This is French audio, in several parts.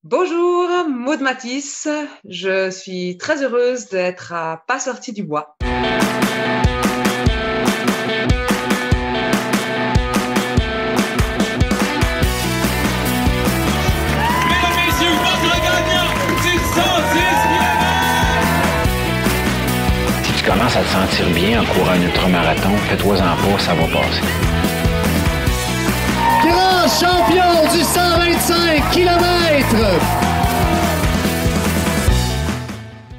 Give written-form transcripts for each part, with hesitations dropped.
Bonjour, Maud Matisse. Je suis très heureuse d'être à Pas sorti du bois. Mesdames, messieurs, votre gagnant du 106 km! Si tu commences à te sentir bien en courant un ultramarathon, fais-toi-en pas, ça va passer. Grand champion du 125 km!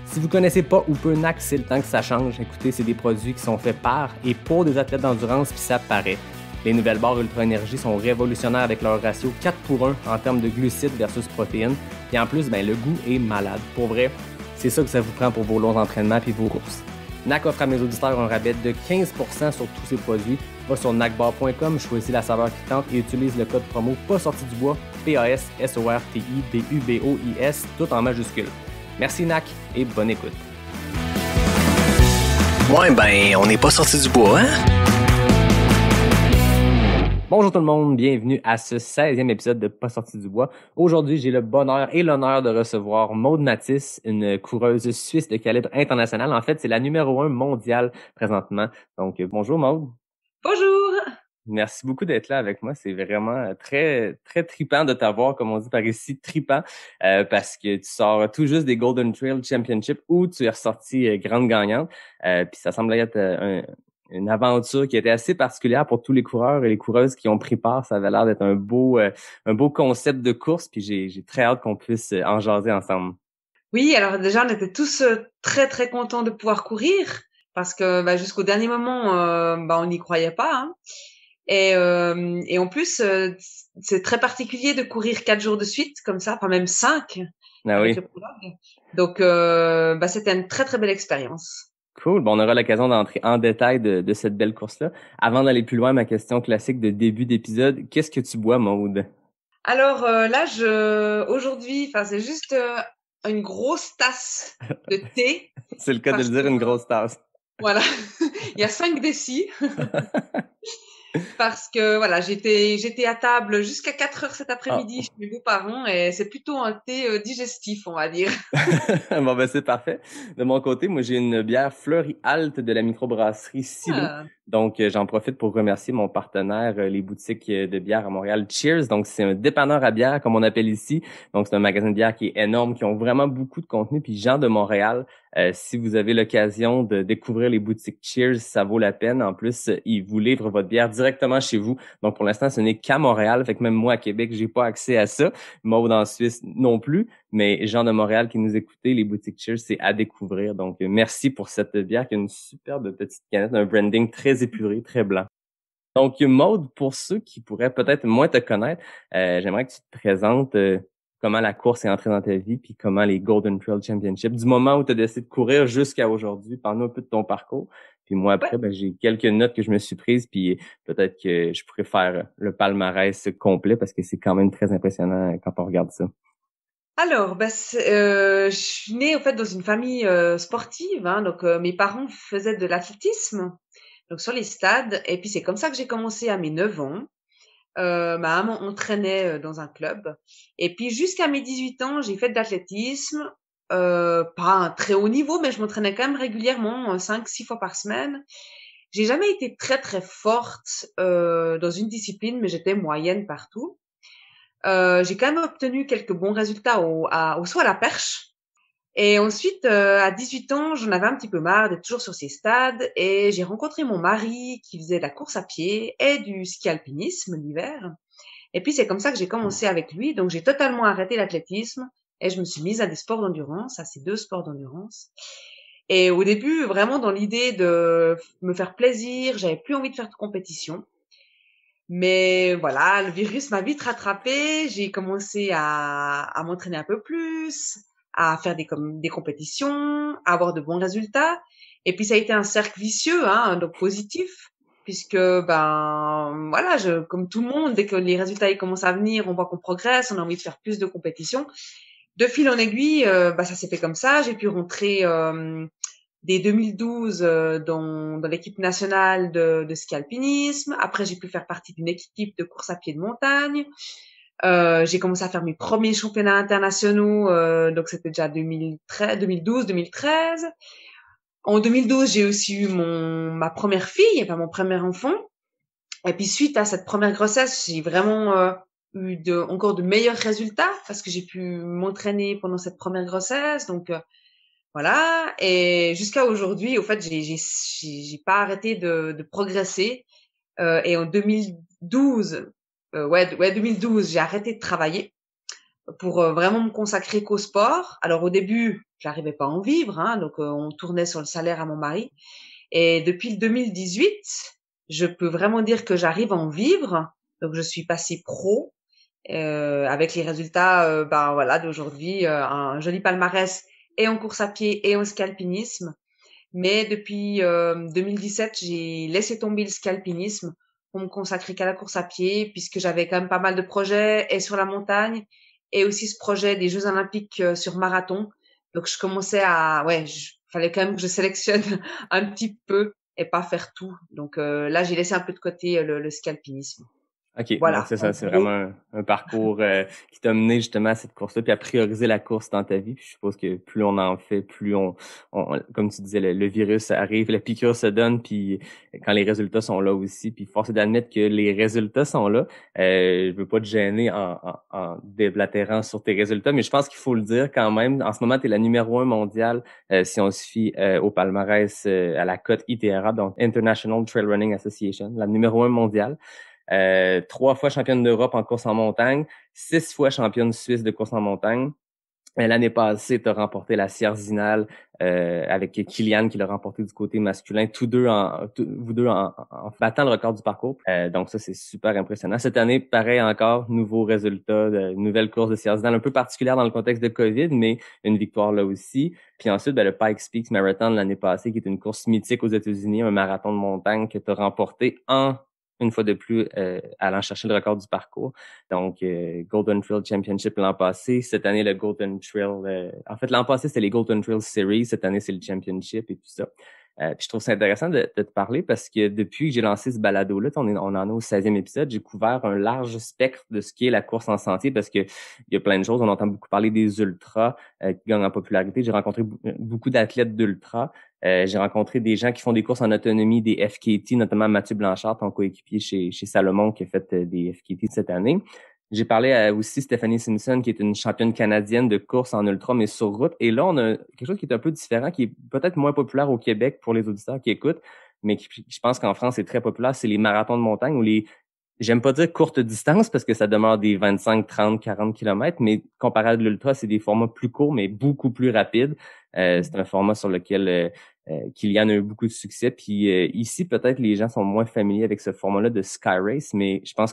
Si vous connaissez pas ou peu NAC, c'est le temps que ça change. Écoutez, c'est des produits qui sont faits par et pour des athlètes d'endurance, puis ça paraît. Les nouvelles barres Ultra Énergie sont révolutionnaires avec leur ratio 4 pour 1 en termes de glucides versus protéines. Et en plus, le goût est malade. Pour vrai, c'est ça que ça vous prend pour vos longs entraînements et vos courses. NAC offre à mes auditeurs un rabais de 15% sur tous ces produits. Va sur nacbar.com, choisis la saveur qui tente et utilise le code promo pas sorti du bois, PASSORTIDUBOIS, tout en majuscule. Merci NAC et bonne écoute. Ouais, on n'est pas sorti du bois, hein? Bonjour tout le monde, bienvenue à ce 16e épisode de Pas sorti du bois. Aujourd'hui, j'ai le bonheur et l'honneur de recevoir Maud Matisse, une coureuse suisse de calibre international. En fait, c'est la numéro 1 mondiale présentement. Donc, bonjour Maud. Bonjour. Merci beaucoup d'être là avec moi. C'est vraiment très, très tripant de t'avoir, comme on dit par ici, tripant, parce que tu sors tout juste des Golden Trail Championship où tu es ressorti grande gagnante. Puis ça semble être une aventure qui était assez particulière pour tous les coureurs et les coureuses qui ont pris part. Ça avait l'air d'être un beau concept de course. Puis j'ai très hâte qu'on puisse en jaser ensemble. Oui, alors déjà, on était tous très, très contents de pouvoir courir parce que jusqu'au dernier moment, on n'y croyait pas. Hein. Et en plus, c'est très particulier de courir 4 jours de suite comme ça, enfin même 5 Ah avec oui. le prologue. Donc, c'était une très, très belle expérience. Cool. Bon, on aura l'occasion d'entrer en détail de cette belle course-là. Avant d'aller plus loin, ma question classique de début d'épisode, qu'est-ce que tu bois, Maude? Alors là, aujourd'hui, c'est juste une grosse tasse de thé. C'est le cas de le dire, une grosse tasse. Voilà, il y a 5 décis. Parce que voilà, j'étais à table jusqu'à 4 heures cet après-midi chez mes beaux-parents et c'est plutôt un thé digestif, on va dire. Bon, c'est parfait. De mon côté, moi, j'ai une bière Fleury Halte de la microbrasserie Silo. Ah. Donc, j'en profite pour remercier mon partenaire, les boutiques de bière à Montréal, Cheers. Donc, c'est un dépanneur à bière, comme on appelle ici. Donc, c'est un magasin de bière qui est énorme, qui ont vraiment beaucoup de contenu. Puis, gens de Montréal, si vous avez l'occasion de découvrir les boutiques Cheers, ça vaut la peine. En plus, ils vous livrent votre bière directement chez vous. Donc, pour l'instant, ce n'est qu'à Montréal. Fait que même moi, à Québec, j'ai pas accès à ça. Maud en Suisse non plus. Mais gens de Montréal qui nous écoutez, les boutiques Cheers, c'est à découvrir. Donc, merci pour cette bière qui a une superbe petite canette, un branding très épuré, très blanc. Donc, Maud, pour ceux qui pourraient peut-être moins te connaître, j'aimerais que tu te présentes comment la course est entrée dans ta vie, puis comment les Golden Trail Championship, du moment où tu as décidé de courir jusqu'à aujourd'hui. Parle-nous un peu de ton parcours. Puis moi, après, j'ai quelques notes que je me suis prises, puis peut-être que je pourrais faire le palmarès complet parce que c'est quand même très impressionnant quand on regarde ça. Alors, je suis née en fait dans une famille sportive, hein, donc mes parents faisaient de l'athlétisme, donc sur les stades, et puis c'est comme ça que j'ai commencé à mes 9 ans. Ma maman entraînait dans un club, et puis jusqu'à mes 18 ans, j'ai fait de l'athlétisme, pas un très haut niveau, mais je m'entraînais quand même régulièrement, 5-6 fois par semaine. J'ai jamais été très très forte dans une discipline, mais j'étais moyenne partout. J'ai quand même obtenu quelques bons résultats au saut à la perche. Et ensuite, à 18 ans, j'en avais un petit peu marre d'être toujours sur ces stades et j'ai rencontré mon mari qui faisait de la course à pied et du ski alpinisme l'hiver. Et puis, c'est comme ça que j'ai commencé avec lui. Donc, j'ai totalement arrêté l'athlétisme et je me suis mise à des sports d'endurance, à ces 2 sports d'endurance. Et au début, vraiment dans l'idée de me faire plaisir, j'avais plus envie de faire de compétition. Mais voilà, le virus m'a vite rattrapée. J'ai commencé à m'entraîner un peu plus, à faire des compétitions, à avoir de bons résultats. Et puis ça a été un cercle vicieux, hein, donc positif, puisque voilà, comme tout le monde, dès que les résultats ils commencent à venir, on voit qu'on progresse, on a envie de faire plus de compétitions. De fil en aiguille, ça s'est fait comme ça. J'ai pu rentrer dès 2012 dans l'équipe nationale de ski alpinisme. Après, j'ai pu faire partie d'une équipe de course à pied de montagne. J'ai commencé à faire mes premiers championnats internationaux, donc c'était déjà 2012, 2013. En 2012, j'ai aussi eu ma première fille, enfin mon premier enfant. Et puis suite à cette première grossesse, j'ai vraiment eu encore de meilleurs résultats parce que j'ai pu m'entraîner pendant cette première grossesse. Donc voilà. Et jusqu'à aujourd'hui, au fait, j'ai pas arrêté de progresser. Et en 2012, 2012, j'ai arrêté de travailler pour vraiment me consacrer qu'au sport. Alors au début, j'arrivais pas à en vivre, hein, donc on tournait sur le salaire à mon mari. Et depuis le 2018, je peux vraiment dire que j'arrive à en vivre. Donc je suis passée pro avec les résultats ben voilà d'aujourd'hui, un joli palmarès et en course à pied et en ski alpinisme. Mais depuis 2017, j'ai laissé tomber le ski alpinisme pour me consacrer qu'à la course à pied, puisque j'avais quand même pas mal de projets et sur la montagne et aussi ce projet des Jeux Olympiques sur marathon. Donc je commençais fallait quand même que je sélectionne un petit peu et pas faire tout. Donc là, j'ai laissé un peu de côté le ski alpinisme. OK, donc Voilà. c'est En ça, c'est gros. vraiment un parcours qui t'a mené justement à cette course-là, puis à prioriser la course dans ta vie. Puis je suppose que plus on en fait, plus comme tu disais, le virus arrive, la piqûre se donne, puis quand les résultats sont là aussi, puis force est d'admettre que les résultats sont là. Je veux pas te gêner en déblatérant sur tes résultats, mais je pense qu'il faut le dire quand même. En ce moment, tu es la numéro 1 mondiale, si on se fie au palmarès, à la cote ITRA, donc International Trail Running Association, la numéro 1 mondiale. 3 fois championne d'Europe en course en montagne, 6 fois championne suisse de course en montagne. L'année passée, tu as remporté la Sierzinal avec Kilian qui l'a remporté du côté masculin, vous deux en battant le record du parcours. Donc ça, c'est super impressionnant. Cette année, pareil encore, nouveau résultat, nouvelle course de Sierzinal, un peu particulière dans le contexte de COVID, mais une victoire là aussi. Puis ensuite, le Pikes Peak Marathon l'année passée, qui est une course mythique aux États-Unis, un marathon de montagne que tu as remporté une fois de plus, allant chercher le record du parcours. Donc, Golden Trail Championship l'an passé. Cette année, le Golden Trail... en fait, l'an passé, c'était les Golden Trail Series. Cette année, c'est le Championship et tout ça. Puis je trouve ça intéressant de te parler parce que depuis que j'ai lancé ce balado-là, on en est au 16e épisode, j'ai couvert un large spectre de ce qu'est la course en sentier parce que il y a plein de choses. On entend beaucoup parler des ultras qui gagnent en popularité. J'ai rencontré beaucoup d'athlètes d'ultra. J'ai rencontré des gens qui font des courses en autonomie, des FKT, notamment Mathieu Blanchard, ton coéquipier chez Salomon, qui a fait des FKT cette année. J'ai parlé à aussi Stephanie Simpson, qui est une championne canadienne de course en ultra, mais sur route. Et là, on a quelque chose qui est un peu différent, qui est peut-être moins populaire au Québec pour les auditeurs qui écoutent, mais qui, je pense qu'en France, c'est très populaire. C'est les marathons de montagne ou j'aime pas dire courte distance parce que ça demeure des 25, 30, 40 kilomètres, mais comparé à de l'ultra, c'est des formats plus courts, mais beaucoup plus rapides. C'est un format sur lequel Kilian a eu beaucoup de succès. Puis ici, peut-être les gens sont moins familiers avec ce format-là de Sky Race, mais je pense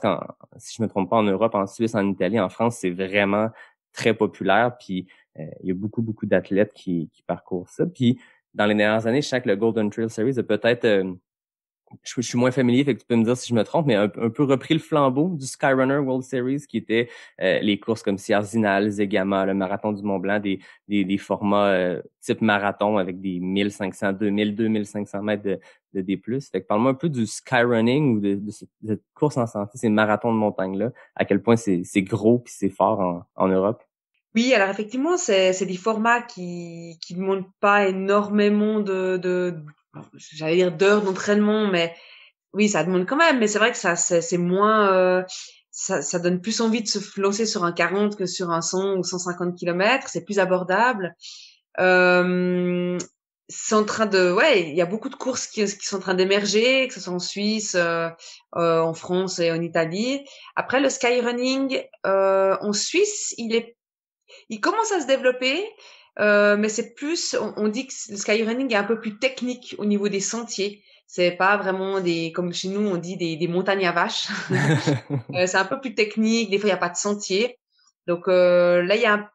si je me trompe pas, en Europe, en Suisse, en Italie, en France, c'est vraiment très populaire. Puis il y a beaucoup, beaucoup d'athlètes qui parcourent ça. Puis dans les dernières années, je sais que le Golden Trail Series a peut-être... je suis moins familier, fait que tu peux me dire si je me trompe, mais un peu repris le flambeau du Skyrunner World Series, qui était les courses comme Sierzinal, Zegama, le marathon du Mont-Blanc, des formats type marathon avec des 1500, 2000, 2500 mètres de D+. Fait que parle-moi un peu du skyrunning ou de cette course en santé, ces marathons de montagne-là, à quel point c'est gros puis c'est fort en Europe. Oui, alors effectivement, c'est des formats qui demandent pas énormément j'allais dire d'heures d'entraînement, mais oui, ça demande quand même. Mais c'est vrai que c'est moins, ça donne plus envie de se lancer sur un 40 que sur un 100 ou 150 kilomètres. C'est plus abordable. C'est en train il y a beaucoup de courses qui sont en train d'émerger, que ce soit en Suisse, en France et en Italie. Après, le skyrunning, en Suisse, il commence à se développer, mais c'est plus, on dit que le skyrunning est un peu plus technique au niveau des sentiers. C'est pas vraiment comme chez nous, on dit des montagnes à vaches. C'est un peu plus technique. Des fois, il y a pas de sentier. Donc, là, il y a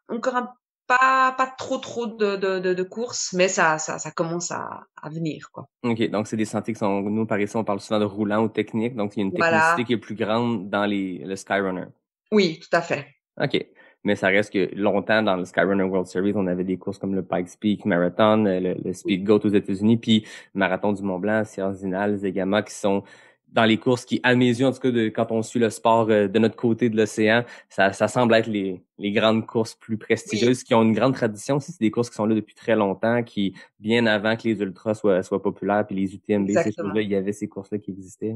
pas trop de courses, mais ça commence à venir, quoi. OK, donc c'est des sentiers qui sont, nous, par ici, on parle souvent de roulant ou technique, donc il y a une technicité Voilà. qui est plus grande dans le Skyrunner. Oui, tout à fait. OK. Mais ça reste que longtemps, dans le Skyrunner World Series, on avait des courses comme le Pikes Peak Marathon, le Speed Goat aux États-Unis, puis Marathon du Mont-Blanc, Sierzinal, Zegama, qui sont dans les courses qui, à mes yeux, en tout cas, quand on suit le sport de notre côté de l'océan, ça semble être les grandes courses plus prestigieuses qui ont une grande tradition aussi. C'est des courses qui sont là depuis très longtemps, qui, bien avant que les ultras soient populaires, puis les UTMB, ces Exactement. choses-là, il y avait ces courses-là qui existaient.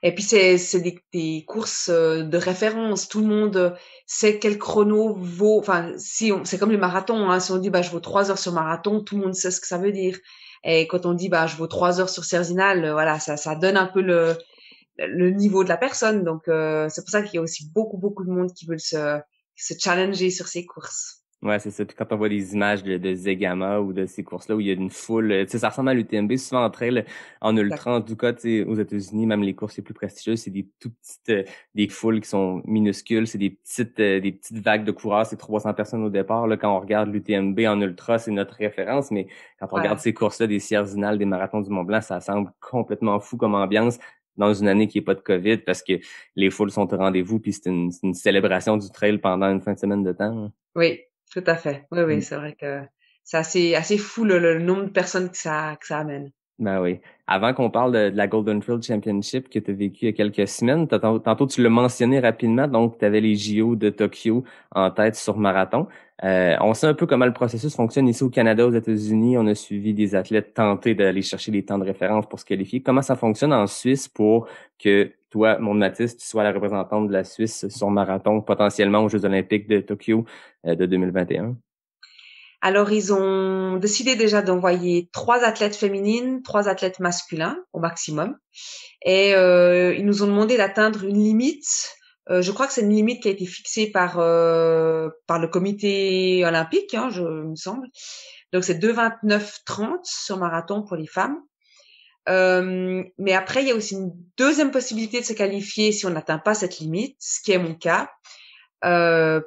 Et puis c'est des courses de référence. Tout le monde sait quel chrono vaut. Enfin, c'est comme les marathons. Hein. Si on dit je vaux 3 heures sur marathon, tout le monde sait ce que ça veut dire. Et quand on dit je vaux 3 heures sur Cerzinal, voilà, ça donne un peu le niveau de la personne. Donc c'est pour ça qu'il y a aussi beaucoup de monde qui veulent se challenger sur ces courses. Ouais, c'est ça. Puis quand on voit des images de Zegama ou de ces courses-là où il y a une foule, tu sais, ça ressemble à l'UTMB, souvent entre elles, en ultra, en tout cas, tu sais, aux États-Unis, même les courses les plus prestigieuses, c'est des tout petites, des foules qui sont minuscules, c'est des petites vagues de coureurs, c'est 300 personnes au départ. Là, quand on regarde l'UTMB en ultra, c'est notre référence, mais quand on regarde ces courses-là, des Cierzinal, des marathons du Mont-Blanc, ça semble complètement fou comme ambiance dans une année qui est pas de COVID parce que les foules sont au rendez-vous puis c'est une célébration du trail pendant une fin de semaine de temps. Oui. Tout à fait. Oui, c'est vrai que c'est assez fou le nombre de personnes que ça amène. Ben oui. Avant qu'on parle de la Golden Trail Championship que tu as vécu il y a quelques semaines, tantôt tu l'as mentionné rapidement, donc tu avais les JO de Tokyo en tête sur marathon. On sait un peu comment le processus fonctionne ici au Canada, aux États-Unis. On a suivi des athlètes tenter d'aller chercher des temps de référence pour se qualifier. Comment ça fonctionne en Suisse pour que toi, Maude Mathis, tu sois la représentante de la Suisse sur marathon potentiellement aux Jeux olympiques de Tokyo de 2021? Alors, ils ont décidé déjà d'envoyer 3 athlètes féminines, 3 athlètes masculins au maximum. Et ils nous ont demandé d'atteindre une limite. Je crois que c'est une limite qui a été fixée par le comité olympique, il me semble. Donc, c'est 2:29:30 sur marathon pour les femmes. Mais après, il y a aussi une deuxième possibilité de se qualifier si on n'atteint pas cette limite, ce qui est mon cas.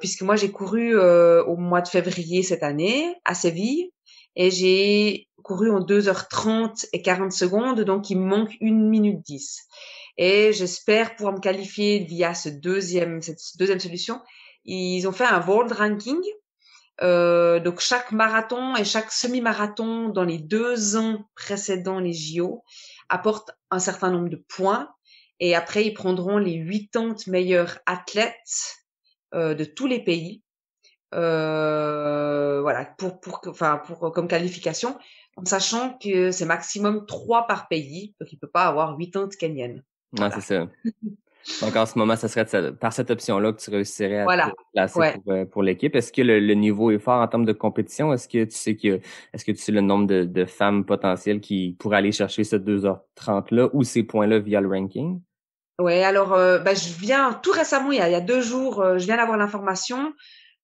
Puisque moi j'ai couru au mois de février cette année à Séville et j'ai couru en 2h30 et 40 secondes, donc il me manque 1 minute 10. Et j'espère pouvoir me qualifier via cette deuxième solution. Ils ont fait un World Ranking. Donc chaque marathon et chaque semi-marathon dans les 2 ans précédant les JO apporte un certain nombre de points. Et après, ils prendront les 80 meilleurs athlètes de tous les pays, voilà, pour comme qualification, en sachant que c'est maximum 3 par pays, donc il peut pas avoir 80 Kenyennes. Voilà. Non, c'est ça. Donc en ce moment, ça serait par cette option-là que tu réussirais à te placer pour l'équipe. Est-ce que le niveau est fort en termes de compétition? Est-ce que tu sais le nombre de femmes potentielles qui pourraient aller chercher ce 2h30-là ou ces points-là via le ranking? Ouais, alors je viens tout récemment, il y a 2 jours, je viens d'avoir l'information.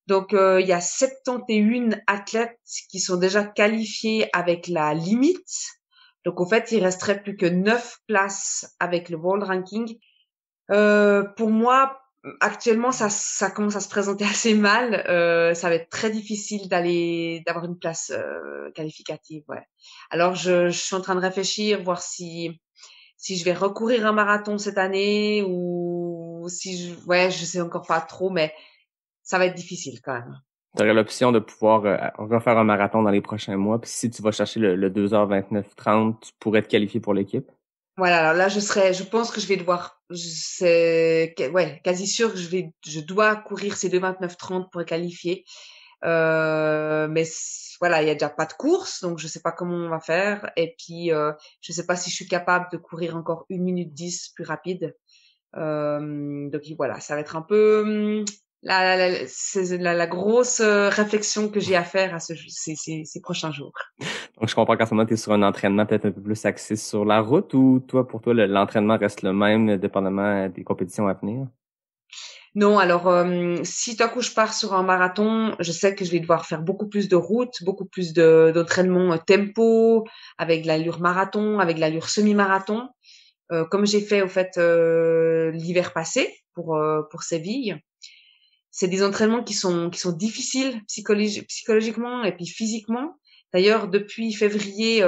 Donc il y a 71 athlètes qui sont déjà qualifiés avec la limite. Donc en fait, il resterait plus que 9 places avec le World Ranking. Pour moi, actuellement, ça commence à se présenter assez mal. Ça va être très difficile d'avoir une place qualificative. Ouais. Alors je suis en train de réfléchir, voir si je vais recourir un marathon cette année ou si je sais encore pas trop, mais ça va être difficile quand même. Tu aurais l'option de pouvoir refaire un marathon dans les prochains mois. Puis si tu vas chercher le 2h29:30, tu pourrais te qualifier pour l'équipe. Voilà, alors là, je pense que je vais devoir, quasi sûr que je dois courir ces 2:29:30 pour être qualifier. Mais voilà, il y a déjà pas de course, donc je sais pas comment on va faire. Et puis, je sais pas si je suis capable de courir encore 1 minute 10 plus rapide. Donc voilà, ça va être un peu c'est la grosse réflexion que j'ai à faire à ces prochains jours. Donc je comprends qu'en ce moment, tu es sur un entraînement peut-être un peu plus axé sur la route ou pour toi, l'entraînement reste le même dépendamment des compétitions à venir? Non, alors si tout à coup je pars sur un marathon, je sais que je vais devoir faire beaucoup plus de route, beaucoup plus d'entraînement tempo, avec de l'allure marathon, avec de l'allure semi-marathon, comme j'ai fait au fait l'hiver passé pour Séville. C'est des entraînements qui sont difficiles psychologiquement et puis physiquement. D'ailleurs, depuis février,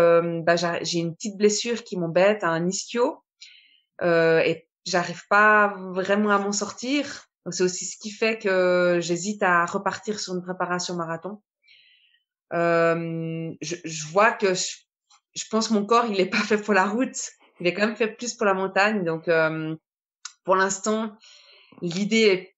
j'ai une petite blessure qui m'embête, un ischio, et j'arrive pas vraiment à m'en sortir. Donc c'est aussi ce qui fait que j'hésite à repartir sur une préparation marathon. Je vois que je pense mon corps il est pas fait pour la route il est quand même fait plus pour la montagne. Donc, pour l'instant, l'idée,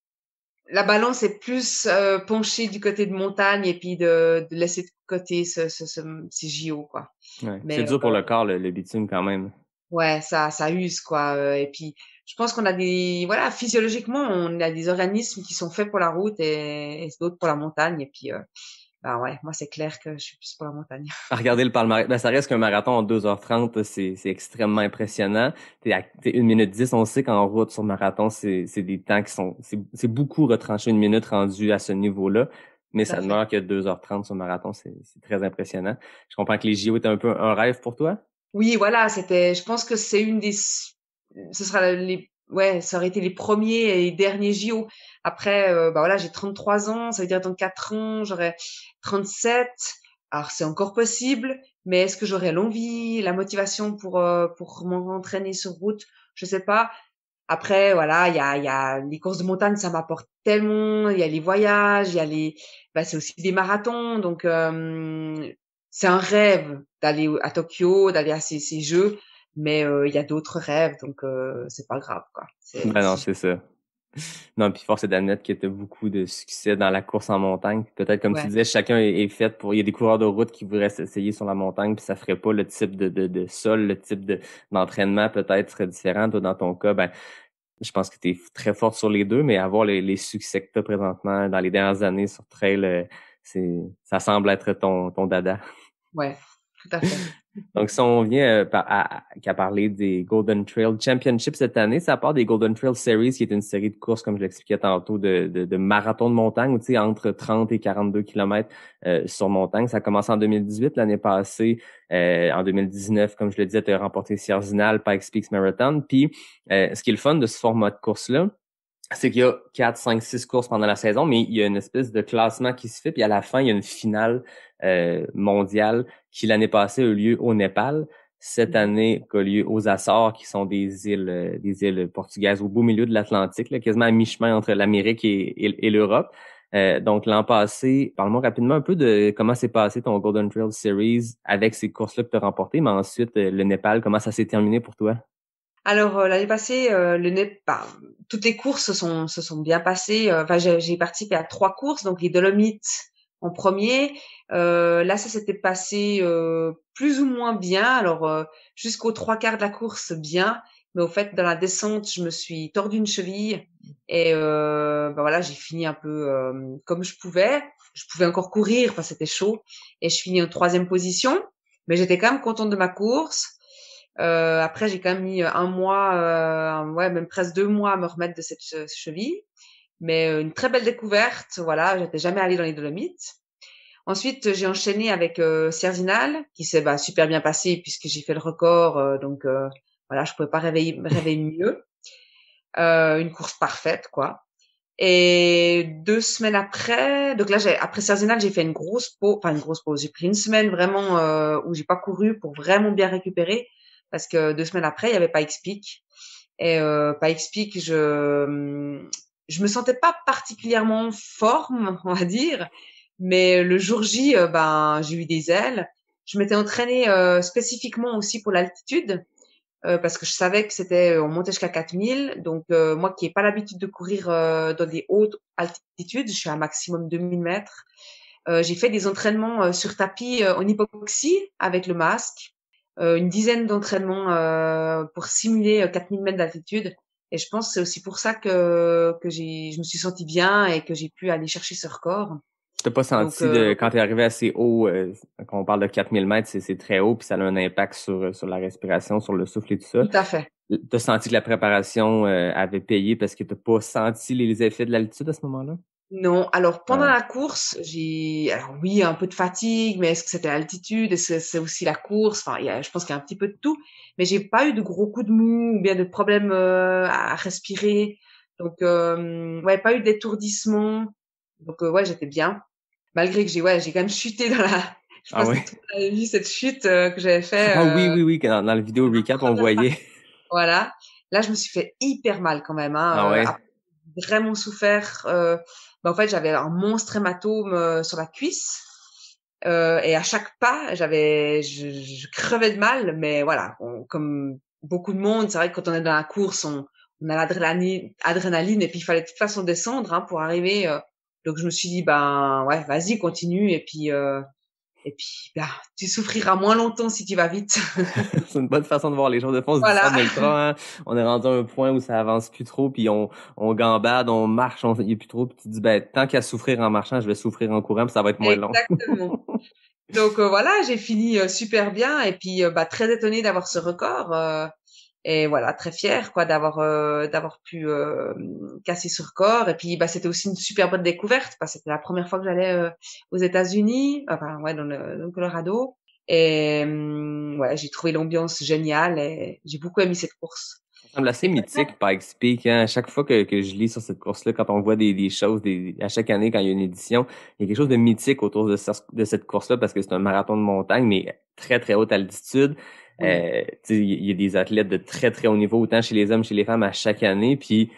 la balance est plus penchée du côté de montagne et puis de laisser de côté ces JO, quoi. Ouais. C'est Mais dur pour le corps, le bitume, quand même. ouais, ça use, quoi. Et puis, je pense qu'on a voilà, physiologiquement, on a des organismes qui sont faits pour la route et d'autres pour la montagne. Et puis, bah ouais, moi, c'est clair que je suis plus pour la montagne. À regarder le palmarès, ben, ça reste qu'un marathon en 2h30, c'est extrêmement impressionnant. T'es 1 minute 10, on sait qu'en route sur marathon, c'est des temps qui sont, c'est beaucoup retranché 1 minute rendu à ce niveau-là. Mais Tout à ça fait. demeure que 2h30 sur marathon, c'est très impressionnant. Je comprends que les JO étaient un peu un rêve pour toi. Oui, voilà, je pense que c'est ce sera ouais, ça aurait été les premiers et derniers JO. Après, bah voilà, j'ai 33 ans, ça veut dire dans 4 ans, j'aurai 37. Alors, c'est encore possible, mais est-ce que j'aurai l'envie, la motivation pour m'entraîner sur route? Je sais pas. Après, voilà, il y a les courses de montagne, ça m'apporte tellement. Il y a les voyages, il y a bah, c'est aussi des marathons. Donc, c'est un rêve d'aller à Tokyo, d'aller à ces jeux. Mais, il y a d'autres rêves. Donc, c'est pas grave, quoi. Ben non, c'est ça. Non, puis force est d'admettre qu'il y a beaucoup de succès dans la course en montagne. Peut-être, comme tu Ouais. disais, chacun est fait pour... Il y a des coureurs de route qui voudraient s'essayer sur la montagne, puis ça ferait pas le type de sol, le type d'entraînement peut-être serait différent. Toi, dans ton cas, ben, je pense que tu es très forte sur les deux, mais avoir les succès que tu as présentement dans les dernières années sur trail, ça semble être ton dada. Ouais. Tout à fait. Donc, si on vient qu'à parler des Golden Trail Championship cette année, ça part des Golden Trail Series, qui est une série de courses, comme je l'expliquais tantôt, de marathon de montagne, où, tu sais, entre 30 et 42 kilomètres sur montagne. Ça a commencé en 2018, l'année passée. En 2019, comme je le disais, tu as remporté Sierre-Zinal, Pikes Peak Marathon. Puis, ce qui est le fun de ce format de course-là, c'est qu'il y a 4, 5, 6 courses pendant la saison, mais il y a une espèce de classement qui se fait, puis à la fin, il y a une finale mondiale qui, l'année passée, a eu lieu au Népal. Cette année, qui a lieu aux Açores, qui sont des îles portugaises au beau milieu de l'Atlantique, là, quasiment à mi-chemin entre l'Amérique et l'Europe. Donc, l'an passé, parle-moi rapidement un peu de comment s'est passé ton Golden Trail Series avec ces courses-là que tu as remportées, mais ensuite, le Népal, comment ça s'est terminé pour toi? Alors, l'année passée, bah, toutes les courses se sont bien passées. Enfin, j'ai participé à 3 courses, donc les Dolomites en premier. Là, ça s'était passé plus ou moins bien. Alors, jusqu'aux 3/4 de la course, bien. Mais au fait, dans la descente, je me suis tordu une cheville et bah voilà, j'ai fini un peu comme je pouvais. Je pouvais encore courir, enfin c'était chaud, et je finis en 3e position. Mais j'étais quand même contente de ma course. Après, j'ai quand même mis 1 mois, ouais, même presque 2 mois à me remettre de cette cheville. Mais une très belle découverte, voilà, j'étais jamais allée dans les Dolomites. Ensuite, j'ai enchaîné avec Sierre-Zinal, qui s'est bah, super bien passé puisque j'ai fait le record, donc voilà, je pouvais pas rêver mieux. Une course parfaite, quoi. Et 2 semaines après, donc là, après Sierre-Zinal, j'ai fait une grosse pause, enfin une grosse pause. J'ai pris une semaine vraiment où j'ai pas couru pour vraiment bien récupérer, parce que 2 semaines après, il y avait Pikes Peak. Et Pikes Peak, je me sentais pas particulièrement en forme, on va dire, mais le jour J, ben j'ai eu des ailes. Je m'étais entraînée spécifiquement aussi pour l'altitude. Parce que je savais que on montait jusqu'à 4000. Donc, moi qui n'ai pas l'habitude de courir dans des hautes altitudes, je suis à un maximum 2000 mètres. J'ai fait des entraînements sur tapis en hypoxie avec le masque, une dizaine d'entraînements pour simuler 4000 mètres d'altitude. Et je pense que c'est aussi pour ça que je me suis sentie bien et que j'ai pu aller chercher ce record. T'as pas Donc, senti quand t'es arrivé assez haut, quand on parle de 4000 mètres, c'est très haut, puis ça a un impact sur la respiration, sur le souffle et tout ça. tout à fait. T'as senti que la préparation avait payé parce que t'as pas senti les effets de l'altitude à ce moment-là? Non, alors pendant Ouais. la course, alors oui, un peu de fatigue, mais est-ce que c'était l'altitude? Est-ce que c'est aussi la course? Enfin, je pense qu'il y a un petit peu de tout, mais j'ai pas eu de gros coups de mou ou bien de problèmes à respirer. Donc, ouais, pas eu d'étourdissement. Donc, ouais, j'étais bien. Malgré que j'ai quand même chuté je Ah pense que ouais? tout le monde a vu cette chute que j'avais fait Ah oui, oui, oui, que dans le vidéo recap, on première voyait. partie. Voilà. Là, je me suis fait hyper mal quand même, Ah hein. ouais? Vraiment souffert. Bah, en fait, j'avais un monstre hématome sur la cuisse. Et à chaque pas, je crevais de mal, mais voilà, comme beaucoup de monde. C'est vrai que quand on est dans la course, on a l'adrénaline et puis il fallait de toute façon descendre hein, pour arriver. Donc je me suis dit ben ouais, vas-y, continue et puis bah tu souffriras moins longtemps si tu vas vite. C'est une bonne façon de voir les choses. De fond, on se dit ça Voilà. en ultra, hein. On est rendu à un point où ça avance plus trop, puis on gambade, on marche, il y a plus trop, puis tu te dis, ben, tant qu'à souffrir en marchant, je vais souffrir en courant, puis ça va être moins long. Exactement. Donc voilà, j'ai fini super bien et puis bah très étonnée d'avoir ce record et voilà, très fière quoi d'avoir pu casser ce record et puis bah c'était aussi une super bonne découverte parce que c'était la première fois que j'allais aux États-Unis, enfin ouais dans le Colorado et ouais, j'ai trouvé l'ambiance géniale et j'ai beaucoup aimé cette course. Ça semble assez Et toi? mythique, Pikes Peak, hein. À chaque fois que je lis sur cette course-là, quand on voit des choses, à chaque année, quand il y a une édition, il y a quelque chose de mythique autour de cette course-là parce que c'est un marathon de montagne, mais très, très haute altitude. Oui. Tu sais, il y a des athlètes de très, très haut niveau, autant chez les hommes, chez les femmes, à chaque année. Puis,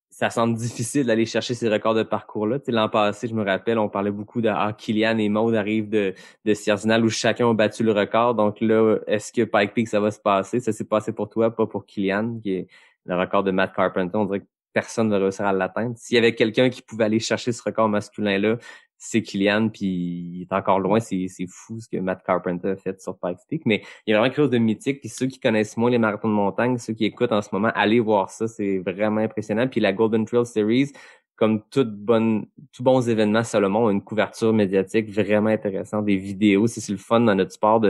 ça semble difficile d'aller chercher ces records de parcours-là. Tu sais, l'an passé, je me rappelle, on parlait beaucoup de Kylian et Maud arrivent de Sierzinal où chacun a battu le record. Donc là, est-ce que Pike Peak, ça va se passer? Ça s'est passé pour toi, pas pour Kylian, qui est le record de Matt Carpenter. On dirait que personne ne va réussir à l'atteindre. S'il y avait quelqu'un qui pouvait aller chercher ce record masculin-là, c'est Kylian, puis il est encore loin. C'est fou ce que Matt Carpenter a fait sur Pikes Peak. Mais il y a vraiment quelque chose de mythique. Puis ceux qui connaissent moins les marathons de montagne, ceux qui écoutent en ce moment, allez voir ça. C'est vraiment impressionnant. Puis la Golden Trail Series, comme tout bons événements Salomon, a une couverture médiatique vraiment intéressante, des vidéos. C'est le fun dans notre sport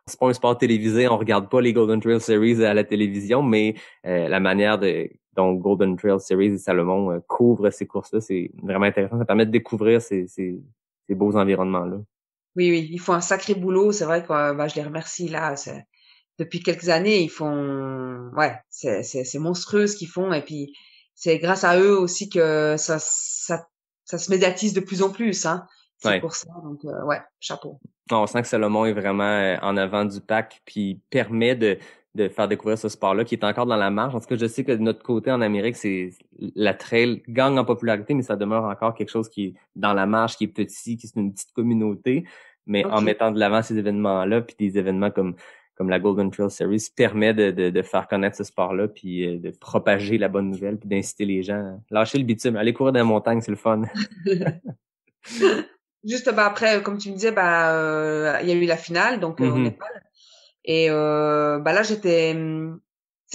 c'est pas un sport télévisé, on regarde pas les Golden Trail Series à la télévision, mais la manière dont Golden Trail Series et Salomon couvrent ces courses-là, c'est vraiment intéressant. Ça permet de découvrir ces beaux environnements-là. Oui, oui, ils font un sacré boulot. C'est vrai que bah, je les remercie là. Depuis quelques années, ils font, ouais, c'est monstrueux ce qu'ils font. Et puis, c'est grâce à eux aussi que ça se médiatise de plus en plus, hein, ces Ouais. courses-là. Donc, ouais, chapeau. On sent que Salomon est vraiment en avant du pack, puis permet de faire découvrir ce sport-là qui est encore dans la marge. En tout cas, je sais que de notre côté en Amérique, c'est la trail gagne en popularité, mais ça demeure encore quelque chose qui est dans la marge, qui est petit, qui est une petite communauté. Mais en Ok. mettant de l'avant ces événements-là, puis des événements comme la Golden Trail Series, permet de faire connaître ce sport-là, puis de propager la bonne nouvelle, puis d'inciter les gens à lâcher le bitume, aller courir dans les montagnes, c'est le fun. Juste bah après, comme tu me disais, bah il y a eu la finale, donc au Mhm. Népal. Et bah là, c'était